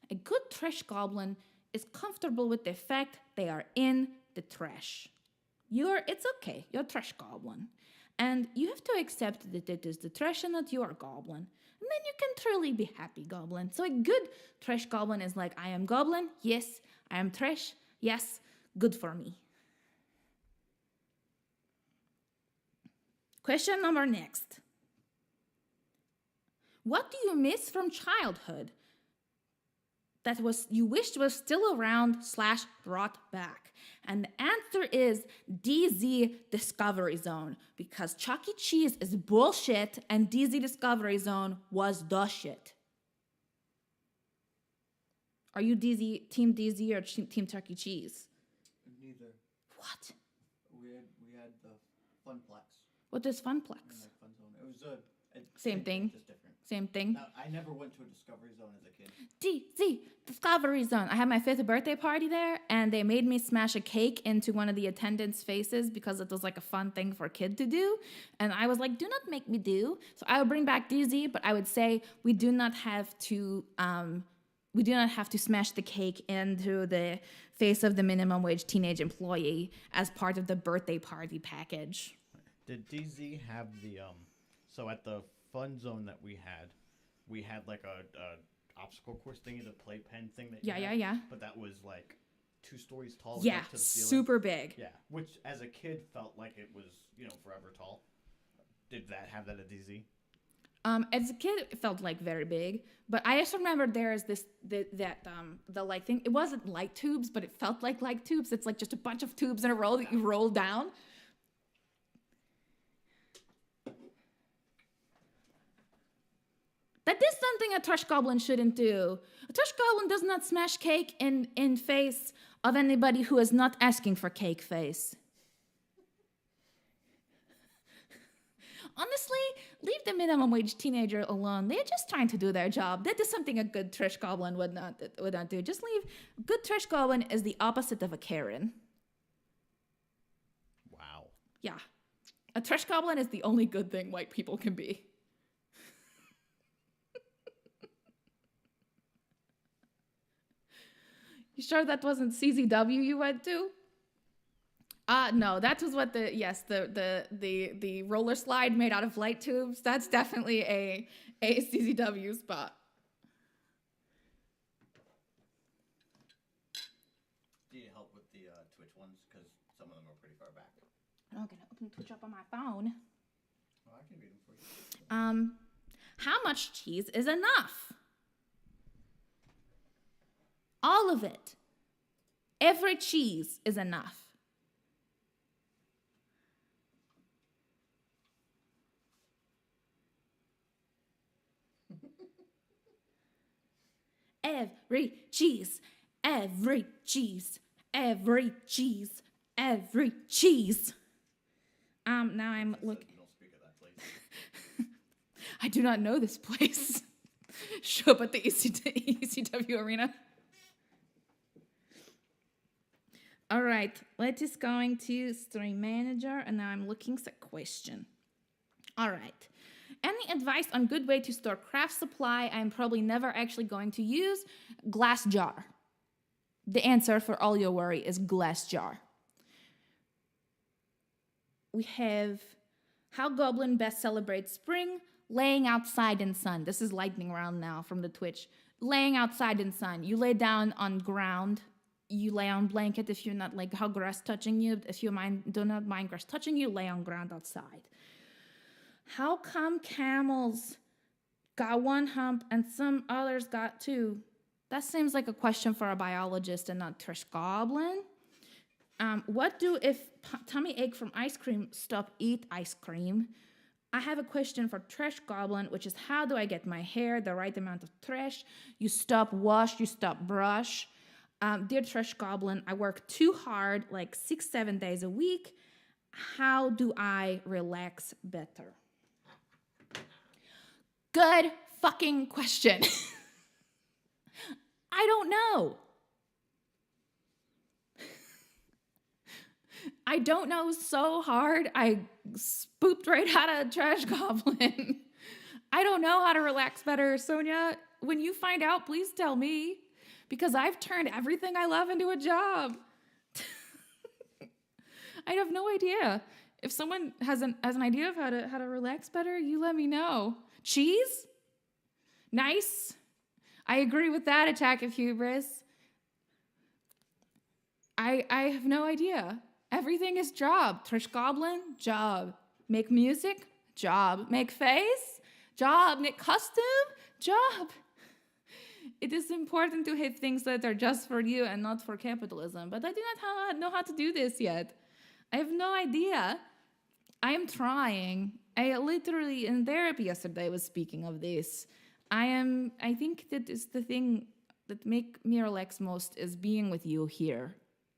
A good Trash Goblin is comfortable with the fact they are in the trash. It's okay. You're a Trash Goblin. And you have to accept that it is the trash and that you are goblin. And then you can truly be happy, goblin. So a good Trash Goblin is like, I am goblin. Yes. I am trash. Yes. Good for me. Question number next. What do you miss from childhood that you wished was still around / brought back? And the answer is DZ Discovery Zone, because Chuck E. Cheese is bullshit and DZ Discovery Zone was the shit. Are you Team DZ or Team Chuck E. Cheese? Neither. What? We had the Funplex. What is Funplex? Fun Zone. It was same thing. Just different. Same thing. Now, I never went to a Discovery Zone as a kid. DZ Discovery Zone. I had my 5th birthday party there, and they made me smash a cake into one of the attendants' faces because it was like a fun thing for a kid to do. And I was like, do not make me do. So I would bring back DZ, but I would say we do not have to smash the cake into the face of the minimum wage teenage employee as part of the birthday party package. Did DZ have the so at the fun zone that we had like a obstacle course thingy, the playpen thing that Yeah. But that was like 2 stories tall. Yeah, up to the ceiling. super big. Yeah, which as a kid felt like it was, forever tall. Did that have that at DZ? As a kid, it felt like very big, but I just remember there's the light thing. It wasn't light tubes, but it felt like light tubes. It's like just a bunch of tubes in a row that you roll down. That is something a trash goblin shouldn't do. A trash goblin does not smash cake in face of anybody who is not asking for cake face. Honestly, leave the minimum wage teenager alone. They're just trying to do their job. That is something a good trash goblin would not do. Just leave. Good trash goblin is the opposite of a Karen. Wow. Yeah. A trash goblin is the only good thing white people can be. You sure that wasn't CZW you went to? No, that was what the roller slide made out of light tubes. That's definitely a CZW spot. Do you help with the Twitch ones? Because some of them are pretty far back. I'm not gonna open Twitch up on my phone. Well, I can read them for you. How much cheese is enough? All of it. Every cheese is enough. Every cheese, every cheese, every cheese, every cheese. Now I'm looking. Don't speak of that place. I do not know this place. Show up at the ECW arena. All right, let's going to stream manager, and now I'm looking at question. All right. Any advice on good way to store craft supply I'm probably never actually going to use? Glass jar. The answer for all your worry is glass jar. We have how Goblin best celebrates spring, laying outside in sun. This is lightning round now from the Twitch. Laying outside in sun. You lay down on ground. You lay on blanket if you're not like how grass touching you. If you do not mind grass touching you, lay on ground outside. How come camels got one hump and some others got 2? That seems like a question for a biologist and not Trish Goblin. What do if tummy ache from ice cream stop eat ice cream? I have a question for Trash Goblin, which is how do I get my hair the right amount of trash? You stop wash, you stop brush. Dear Trash Goblin, I work too hard, like 6-7 days a week. How do I relax better? Good fucking question. I don't know. I don't know so hard. I spooped right out of Trash Goblin. I don't know how to relax better. Sonia, when you find out, please tell me. Because I've turned everything I love into a job. I have no idea. If someone has an idea of how to relax better, you let me know. Cheese? Nice. I agree with that, Attack of Hubris. I have no idea. Everything is job. Trish Goblin, job. Make music, job. Make face, job. Make costume, job. It is important to hit things that are just for you and not for capitalism. But I do not know how to do this yet. I have no idea. I am trying. I literally, in therapy yesterday, was speaking of this. I think that is the thing that make me relax most is being with you here.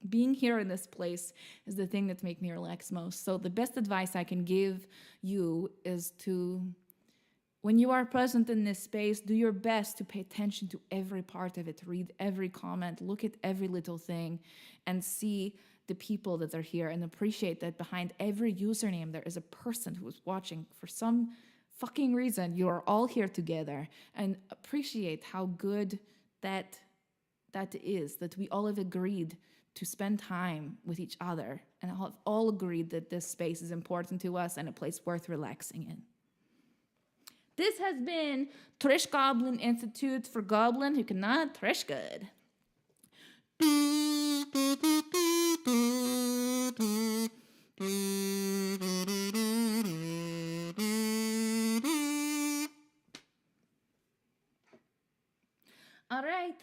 Being here in this place is the thing that make me relax most. So the best advice I can give you is to, when you are present in this space, do your best to pay attention to every part of it, read every comment, look at every little thing, and see the people that are here and appreciate that behind every username there is a person who is watching for some fucking reason. You are all here together, and appreciate how good that is, that we all have agreed to spend time with each other and have all agreed that this space is important to us and a place worth relaxing in. This has been Trish Goblin Institute for Goblin Who Cannot Trish Good. All right.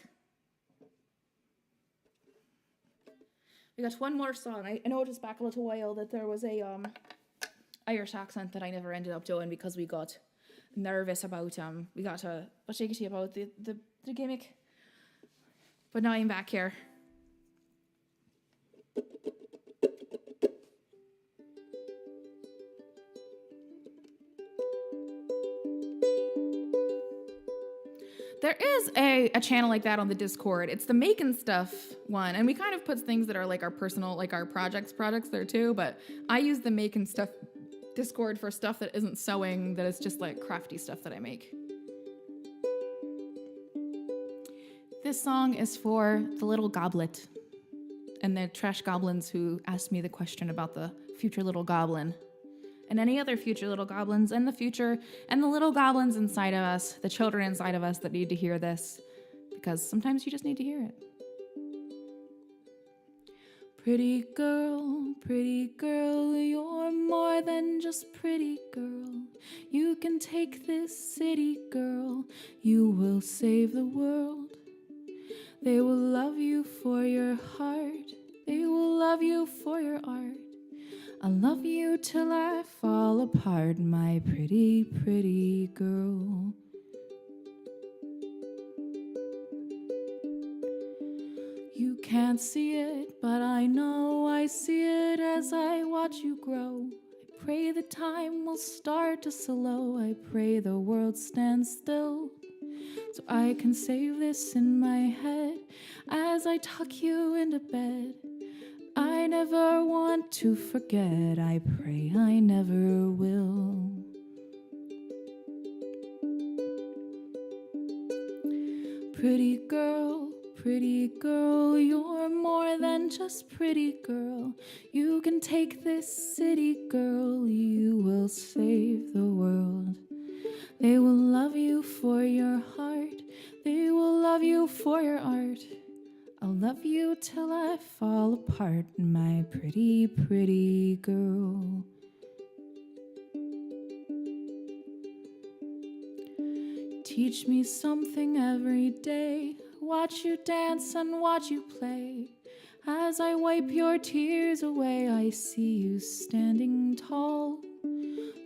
We got one more song. I noticed back a little while that there was a Irish accent that I never ended up doing because we got nervous about we got a shaky about the gimmick. But now I'm back here. There is a channel like that on the Discord. It's the Making Stuff one, and we kind of put things that are like our personal, like our projects there too, but I use the Making Stuff Discord for stuff that isn't sewing, that is just like crafty stuff that I make. This song is for the little goblet and the trash goblins who asked me the question about the future little goblin. And any other future little goblins and the future and the little goblins inside of us, the children inside of us that need to hear this, because sometimes you just need to hear it. Pretty girl, you're more than just pretty girl. You can take this city, girl. You will save the world. They will love you for your heart. They will love you for your art. I'll love you till I fall apart, my pretty, pretty girl. You can't see it, but I know I see it as I watch you grow. I pray the time will start to slow. I pray the world stands still, so I can save this in my head as I tuck you into bed. I never want to forget, I pray I never will. Pretty girl, you're more than just pretty girl. You can take this city, girl. You will save the world. They will love you for your heart. They will love you for your art. I'll love you till I fall apart, my pretty, pretty girl. Teach me something every day. Watch you dance and watch you play. As I wipe your tears away, I see you standing tall.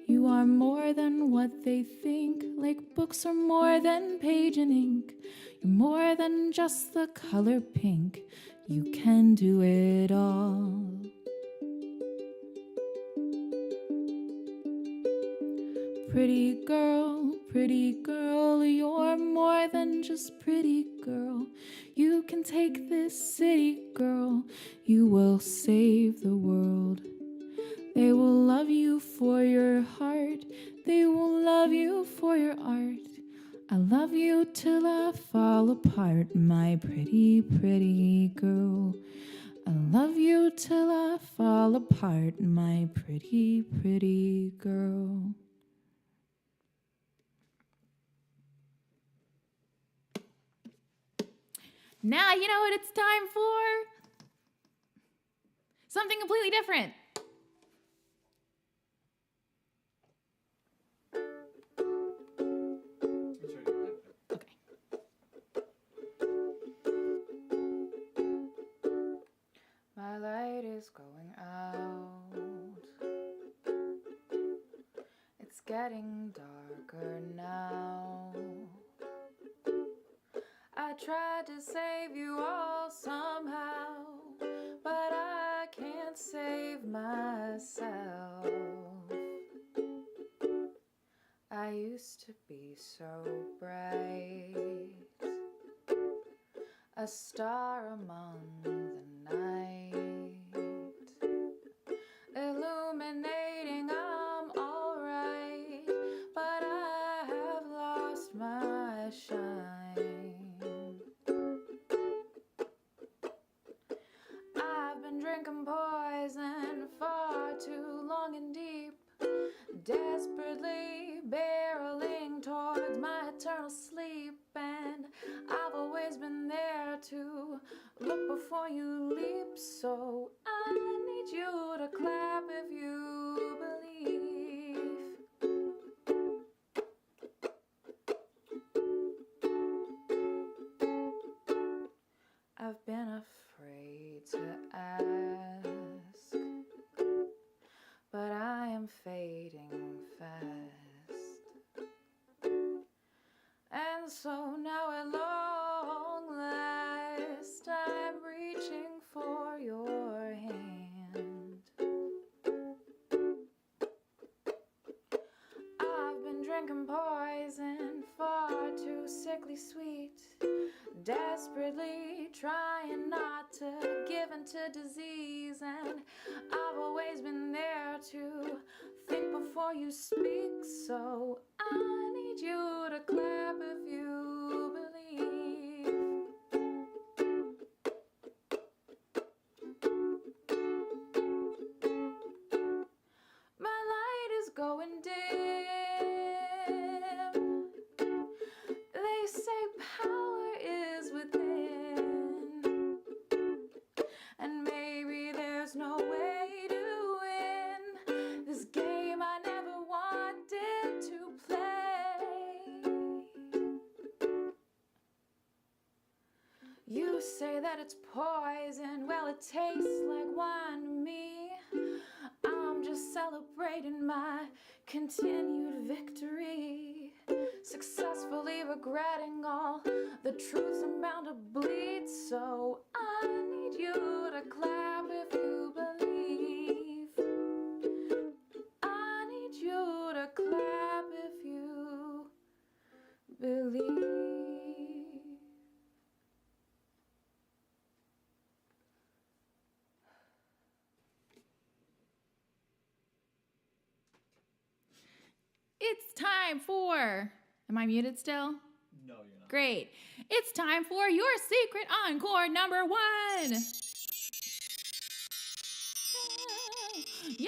You are more than what they think, like books are more than page and ink. You're more than just the color pink. You can do it all. Pretty girl, you're more than just pretty girl. You can take this city, girl. You will save the world. They will love you for your heart. They will love you for your art. I love you till I fall apart, my pretty, pretty girl. I love you till I fall apart, my pretty, pretty girl. Now you know what it's time for. Something completely different. My light is going out. It's getting darker now. I tried to save you all somehow, but I can't save myself. I used to be so bright, a star among the night, illuminating I'm alright, but I have lost my shine. I've been drinking poison far too long and deep, desperately barreling while sleeping. I've always been there to look before you leap. So I need you to clap if you believe. I've been afraid to ask, but I am fading fast. And so now at long last I'm reaching for your hand. I've been drinking poison far too sickly sweet, desperately trying not to give into disease. And I've always been there to think before you speak. So I need you to clap if you believe. My light is going dim. They say power is within, and maybe there's no way to win this game I never wanted to play. You say that it's poison, well it tastes like wine to me. I'm just celebrating my continued victory, successfully regretting all the truths I'm bound to bleed. So I need you to clap if you believe. I need you to clap if you believe. It's time for... Am I muted still? No, you're not. Great. It's time for your secret encore number 1. Yay!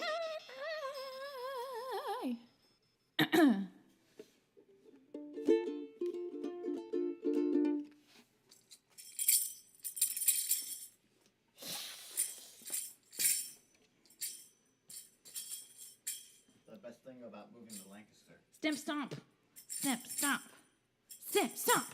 The best thing about moving to Lancaster. Stimp stomp. Snip stomp. Snip stomp.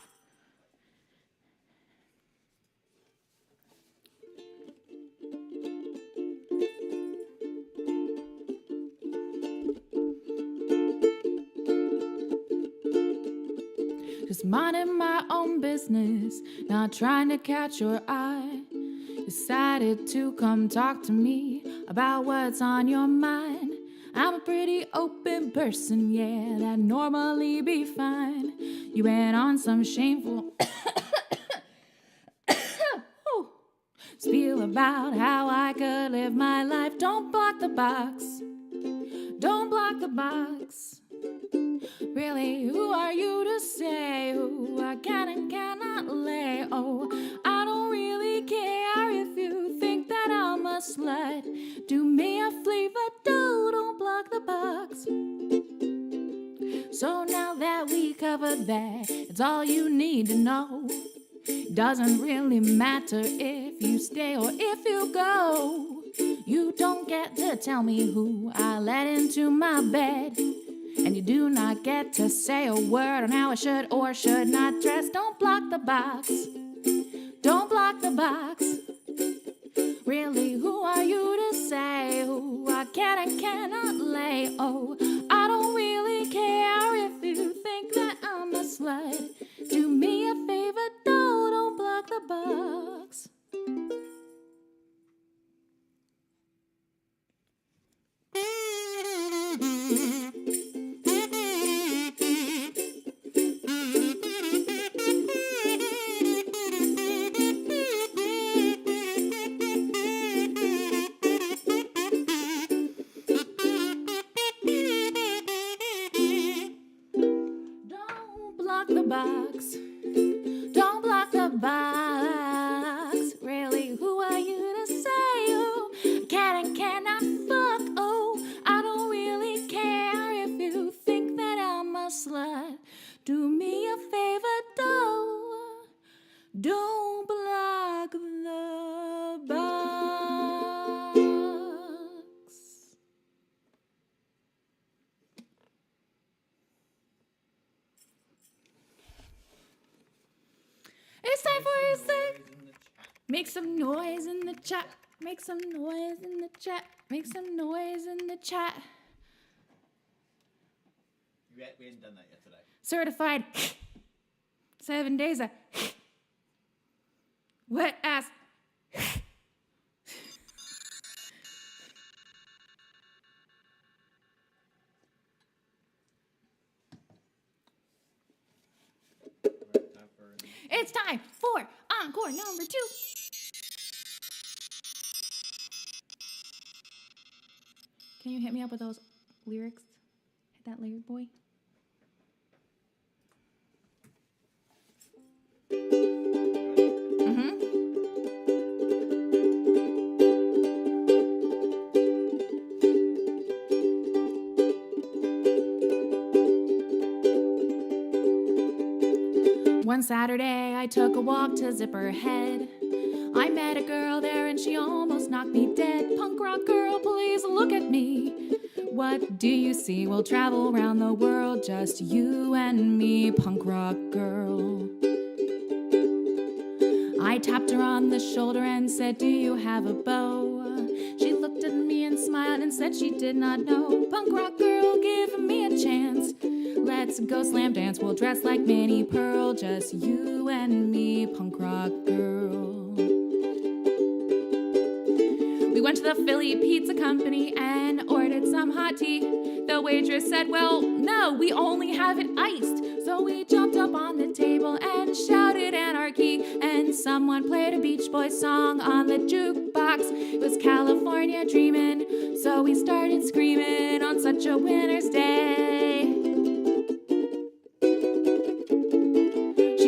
Just minding my own business, not trying to catch your eye. Decided to come talk to me about what's on your mind. I'm a pretty open person, yeah, that normally be fine. You went on some shameful spiel about how I could live my life. Don't block the box. Don't block the box. Really, who are you to say who I can and cannot lay? Oh, I don't really care if you think that I'm a slut. Do me a favor, don't block the box. So now that we covered that, it's all you need to know. Doesn't really matter if you stay or if you go. You don't get to tell me who I let into my bed. And you do not get to say a word on how I should or should not dress. Don't block the box. Don't block the box. Really, who are you to say who I can and cannot lay? Oh, I don't really care if you think that I'm a slut. Do me a favor, don't block the box. Box. Don't block the box. Really, who are you to say who can and cannot fuck? Oh, I don't really care if you think that I'm a slut. Do me a favor. Don't block the box. It's time for a sec. Make some noise in the chat. Make some noise in the chat. Make some noise in the chat. We hadn't done that yet today. Certified 7 days of wet ass. It's time for encore number 2. Can you hit me up with those lyrics? Hit that lyric, boy. One Saturday, I took a walk to Zipperhead. I met a girl there and she almost knocked me dead. Punk rock girl, please look at me. What do you see? We'll travel around the world, just you and me, punk rock girl. I tapped her on the shoulder and said, do you have a bow? She looked at me and smiled and said she did not know. Punk rock girl, give me a chance. Let's go slam dance, we'll dress like Minnie Pearl, just you and me, punk rock girl. We went to the Philly Pizza Company and ordered some hot tea. The waitress said, well, no, we only have it iced. So we jumped up on the table and shouted anarchy, and someone played a Beach Boys song on the jukebox. It was California Dreamin', so we started screaming on such a winter's day.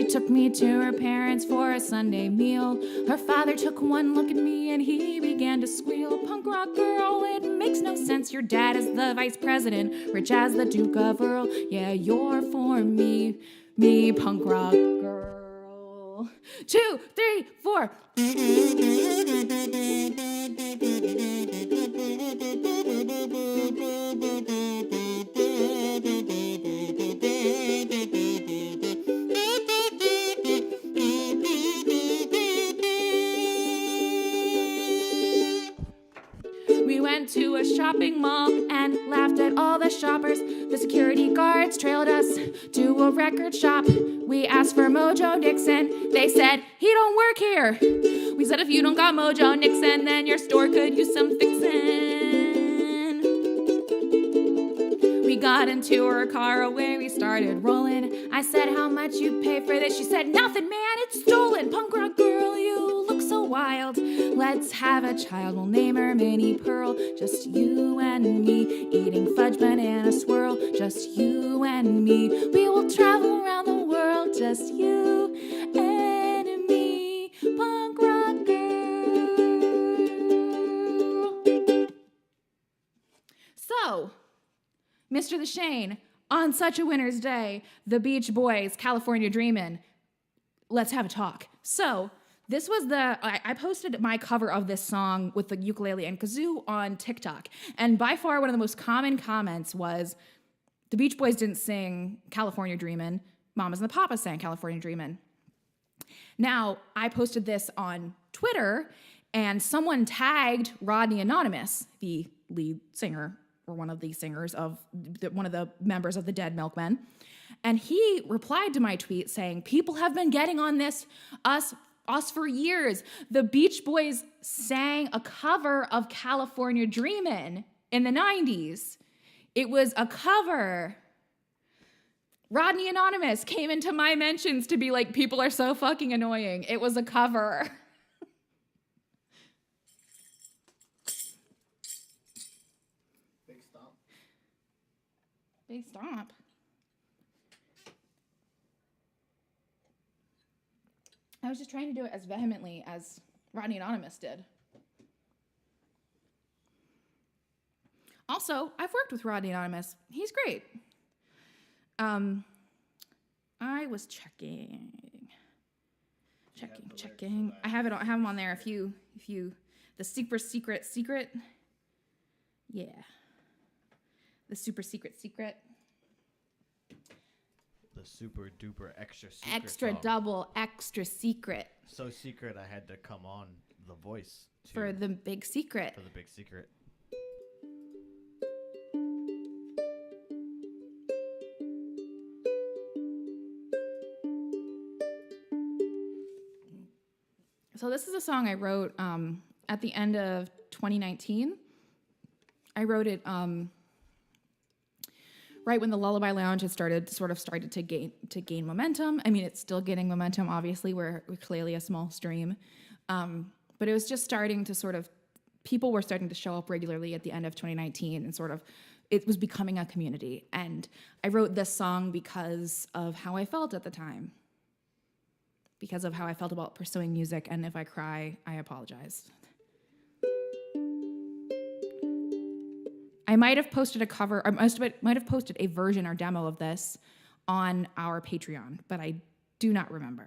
Took me to her parents for a Sunday meal. Her father took one look at me and he began to squeal. Punk rock girl, it makes no sense. Your dad is the vice president, rich as the Duke of Earl. Yeah, you're for me, punk rock girl. 2, 3, 4. We went to a shopping mall and laughed at all the shoppers. The security guards trailed us to a record shop. We asked for Mojo Nixon. They said, he don't work here. We said, if you don't got Mojo Nixon, then your store could use some fixin'. We got into her car, away we started rolling. I said, how much you pay for this? She said, nothing, man, it's stolen. Punk rock girl, you look so wild. Let's have a child, we'll name her Minnie Pearl. Just you and me, eating fudge banana swirl. Just you and me, we will travel around the world. Just you and me, punk rock girl. So, Mr. The Shane, on such a winter's day, the Beach Boys, California Dreamin', let's have a talk. So, this was I posted my cover of this song with the ukulele and kazoo on TikTok. And by far one of the most common comments was, the Beach Boys didn't sing California Dreamin', Mamas and the Papas sang California Dreamin'. Now, I posted this on Twitter, and someone tagged Rodney Anonymous, the lead singer, or one of the singers of, one of the members of the Dead Milkmen. And he replied to my tweet saying, people have been getting on this, us for years. The Beach Boys sang a cover of California Dreamin' in the 90s. It was a cover. Rodney Anonymous came into my mentions to be like, people are so fucking annoying. It was a cover. Big stomp. Big stomp. I was just trying to do it as vehemently as Rodney Anonymous did. Also, I've worked with Rodney Anonymous. He's great. I was checking. Checking. I have them on there. If you, the super secret. Yeah. The super secret. The super duper extra secret. Extra song. double, extra secret. So secret, I had to come on The Voice For the big secret. For the big secret. So this is a song I wrote at the end of 2019. I wrote it right when the Lullaby Lounge had started to gain momentum. I mean, it's still gaining momentum. Obviously, we're clearly a small stream, but it was just starting to people were starting to show up regularly at the end of 2019, and it was becoming a community. And I wrote this song because of how I felt at the time. Because of how I felt about pursuing music, and if I cry, I apologize. I might have posted a cover, or might have posted a version or demo of this on our Patreon, but I do not remember.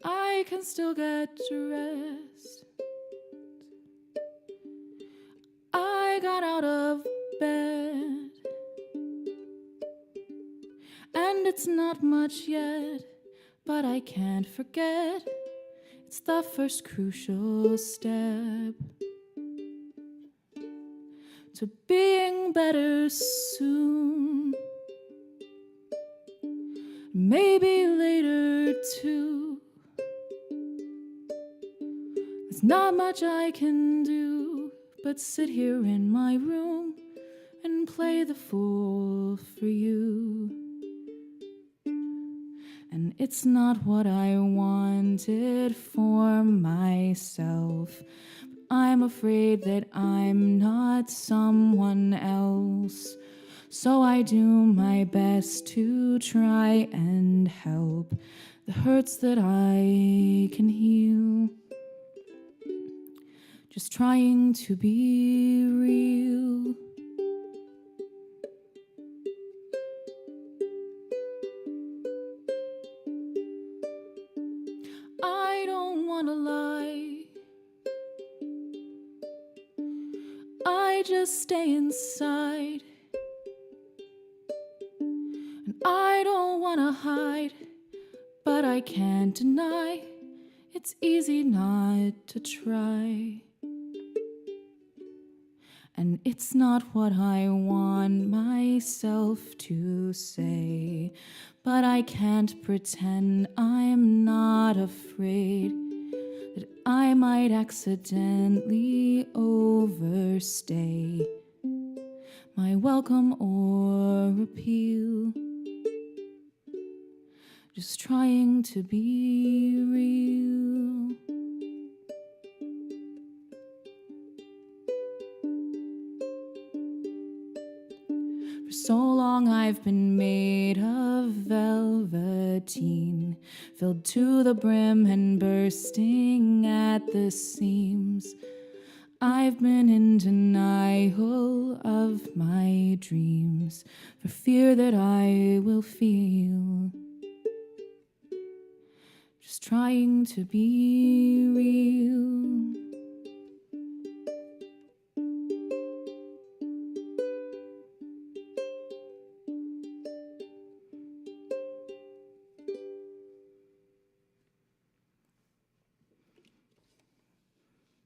I can still get dressed. I got out of bed, and it's not much yet, but I can't forget. It's the first crucial step to being better soon. Maybe later too. There's not much I can do but sit here in my room and play the fool for you. And it's not what I wanted for myself, but I'm afraid that I'm not someone else. So I do my best to try and help the hurts that I can heal. Just trying to be real. I don't wanna lie. I just stay inside. And I don't wanna hide, but I can't deny it's easy not to try. And it's not what I want myself to say, but I can't pretend I'm not afraid that I might accidentally overstay my welcome or appeal. Just trying to be real. For so long I've been made of velveteen, filled to the brim and bursting at the seams. I've been in denial of my dreams, for fear that I will feel. Just trying to be real.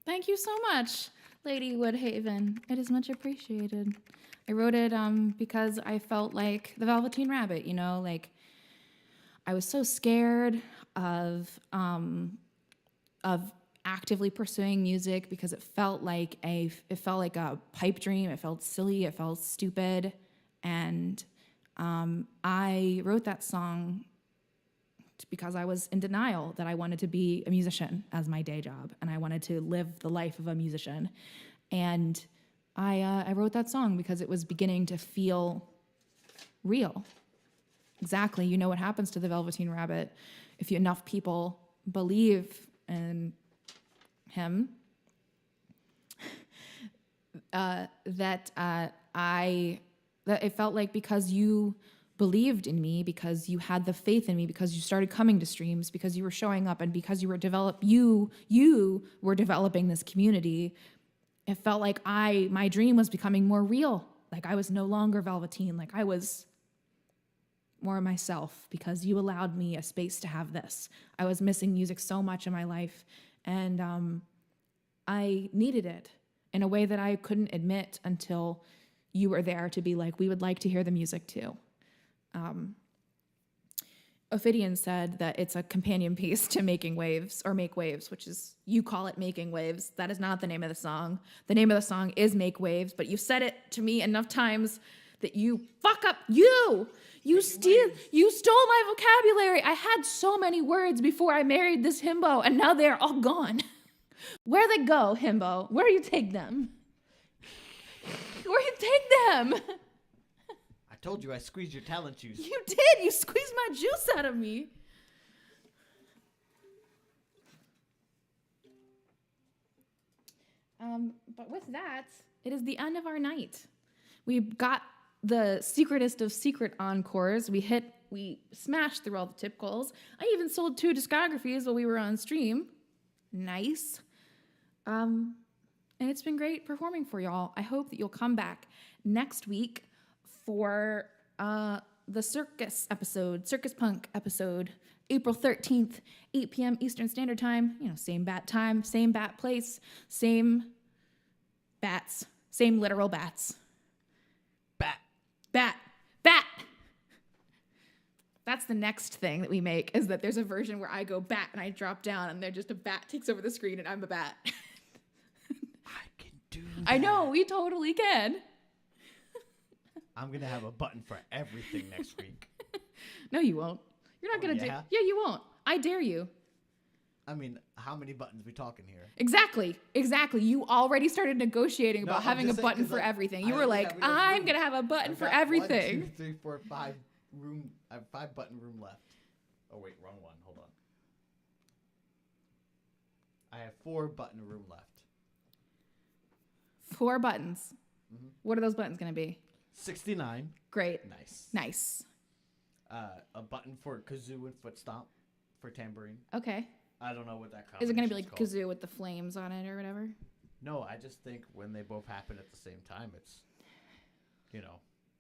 Thank you so much, Lady Woodhaven. It is much appreciated. I wrote it because I felt like the Velveteen Rabbit, you know, like I was so scared of actively pursuing music because it felt like a pipe dream. It felt silly. It felt stupid, and I wrote that song because I was in denial that I wanted to be a musician as my day job, and I wanted to live the life of a musician. And I wrote that song because it was beginning to feel real. Exactly, you know what happens to the Velveteen Rabbit if enough people believe in him. that it felt like because you believed in me, because you had the faith in me, because you started coming to streams, because you were showing up, and because you were you were developing this community, it felt like my dream was becoming more real. Like I was no longer Velveteen, like I was more myself because you allowed me a space to have this. I was missing music so much in my life, and I needed it in a way that I couldn't admit until you were there to be like, we would like to hear the music too. Ophidian said that it's a companion piece to Making Waves, or Make Waves, which is, you call it Making Waves. That is not the name of the song. The name of the song is Make Waves, but you said it to me enough times that you fuck up. You stole my vocabulary. I had so many words before I married this himbo, and now they're all gone. Where they go, himbo? Where you take them? Where you take them? I told you I squeezed your talent juice. You did. You squeezed my juice out of me. But with that, it is the end of our night. We got the secretest of secret encores. We smashed through all the tip goals. I even sold 2 discographies while we were on stream. Nice. And it's been great performing for y'all. I hope that you'll come back next week for the circus punk episode, April 13th, 8 p.m. Eastern Standard Time. You know, same bat time, same bat place, same bats, same literal bats. Bat. That's the next thing that we make, is that there's a version where I go bat and I drop down and just a bat takes over the screen and I'm a bat. I can do that. I know, we totally can. I'm going to have a button for everything next week. No, you won't. You're not going to do... Yeah, you won't. I dare you. I mean, how many buttons we talking here? Exactly. You already started negotiating about having a button for everything. You were like, I'm going to have a button for everything. 1, 2, 3, 4, 5 room. I have 5 button room left. Oh, wait, wrong one. Hold on. I have 4 button room left. 4 buttons. Mm-hmm. What are those buttons going to be? 69. Great. Nice. A button for kazoo and foot stomp for tambourine. Okay. I don't know what that combination is. It going to be like called. kazoo with the flames on it or whatever? No, I just think when they both happen at the same time, it's,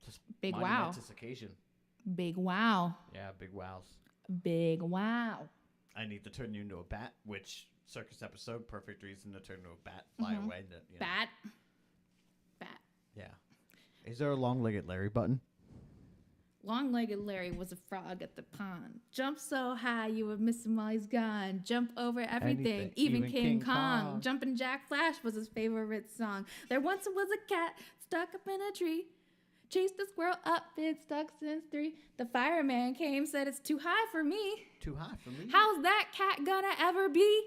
just big wow. monumentous occasion. Big wow. Yeah, big wows. Big wow. I need to turn you into a bat, which circus episode, perfect reason to turn into a bat, fly away. Bat. Yeah. Is there a long-legged Larry button? Long-legged Larry was a frog at the pond. Jump so high you would miss him while he's gone. Jump over everything, even King Kong. Jumpin' Jack Flash was his favorite song. There once was a cat stuck up in a tree. Chased a squirrel up, been stuck since 3. The fireman came, said it's too high for me. Too high for me? How's that cat gonna ever be?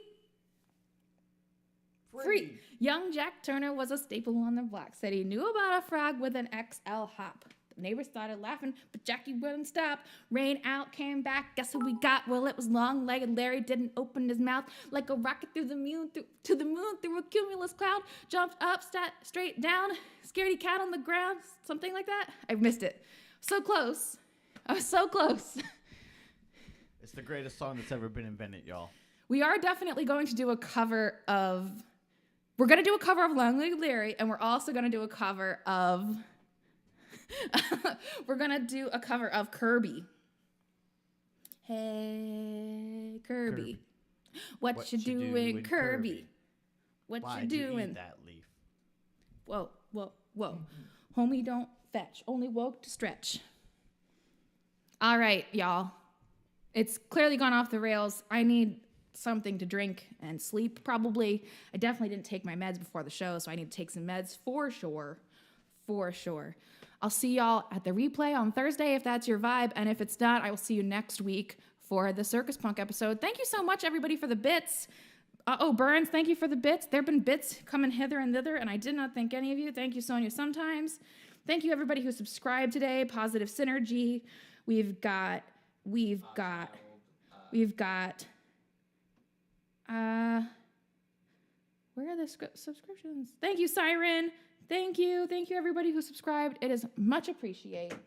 Free. Young Jack Turner was a staple on the block. Said he knew about a frog with an XL hop. The neighbors started laughing, but Jackie wouldn't stop. Rain out, came back. Guess who we got? Well, it was long-legged Larry. Didn't open his mouth like a rocket through the moon, through a cumulus cloud. Jumped up, sat straight down. Scaredy cat on the ground. Something like that. I missed it. So close. I was so close. It's the greatest song that's ever been invented, y'all. We are definitely going to do a cover of... We're going to do a cover of Long-Legged Larry, and we're also going to do a cover of... we're going to do a cover of Kirby. Hey, Kirby. What you doing, Kirby? What Why'd you doing? Eat that leaf? Whoa. Homie, don't fetch. Only woke to stretch. All right, y'all. It's clearly gone off the rails. I need something to drink and sleep, probably. I definitely didn't take my meds before the show, so I need to take some meds for sure. I'll see y'all at the replay on Thursday if that's your vibe, and if it's not, I will see you next week for the Circus Punk episode. Thank you so much, everybody, for the bits. Burns, thank you for the bits. There have been bits coming hither and thither, and I did not thank any of you. Thank you, Sonia, sometimes. Thank you, everybody who subscribed today. Positive Synergy. We've got where are the subscriptions? Thank you, Siren. Thank you. Thank you, everybody who subscribed. It is much appreciated.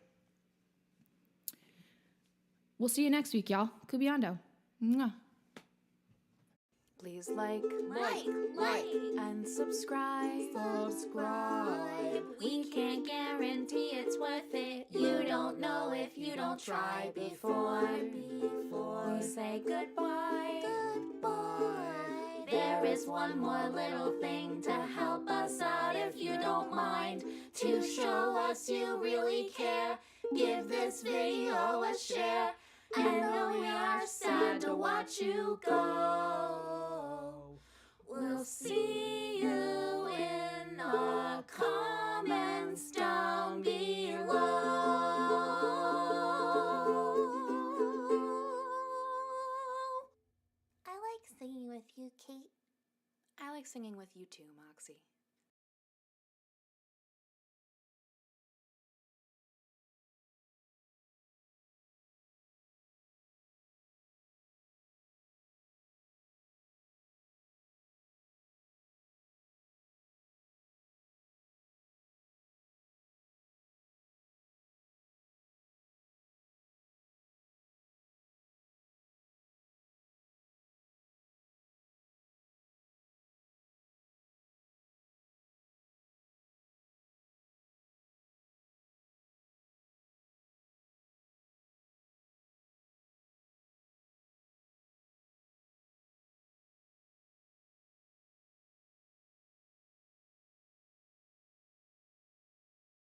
We'll see you next week, y'all. Kubiando. Mwah. Please like, and subscribe. We can't guarantee it's worth it. You don't know if you don't try before we say goodbye. There is one more little thing to help us out if you don't mind. To show us you really care, give this video a share. And though we are sad to watch you go, we'll see you in the comments down below. I like singing with you, Kate. I like singing with you too, Moxie.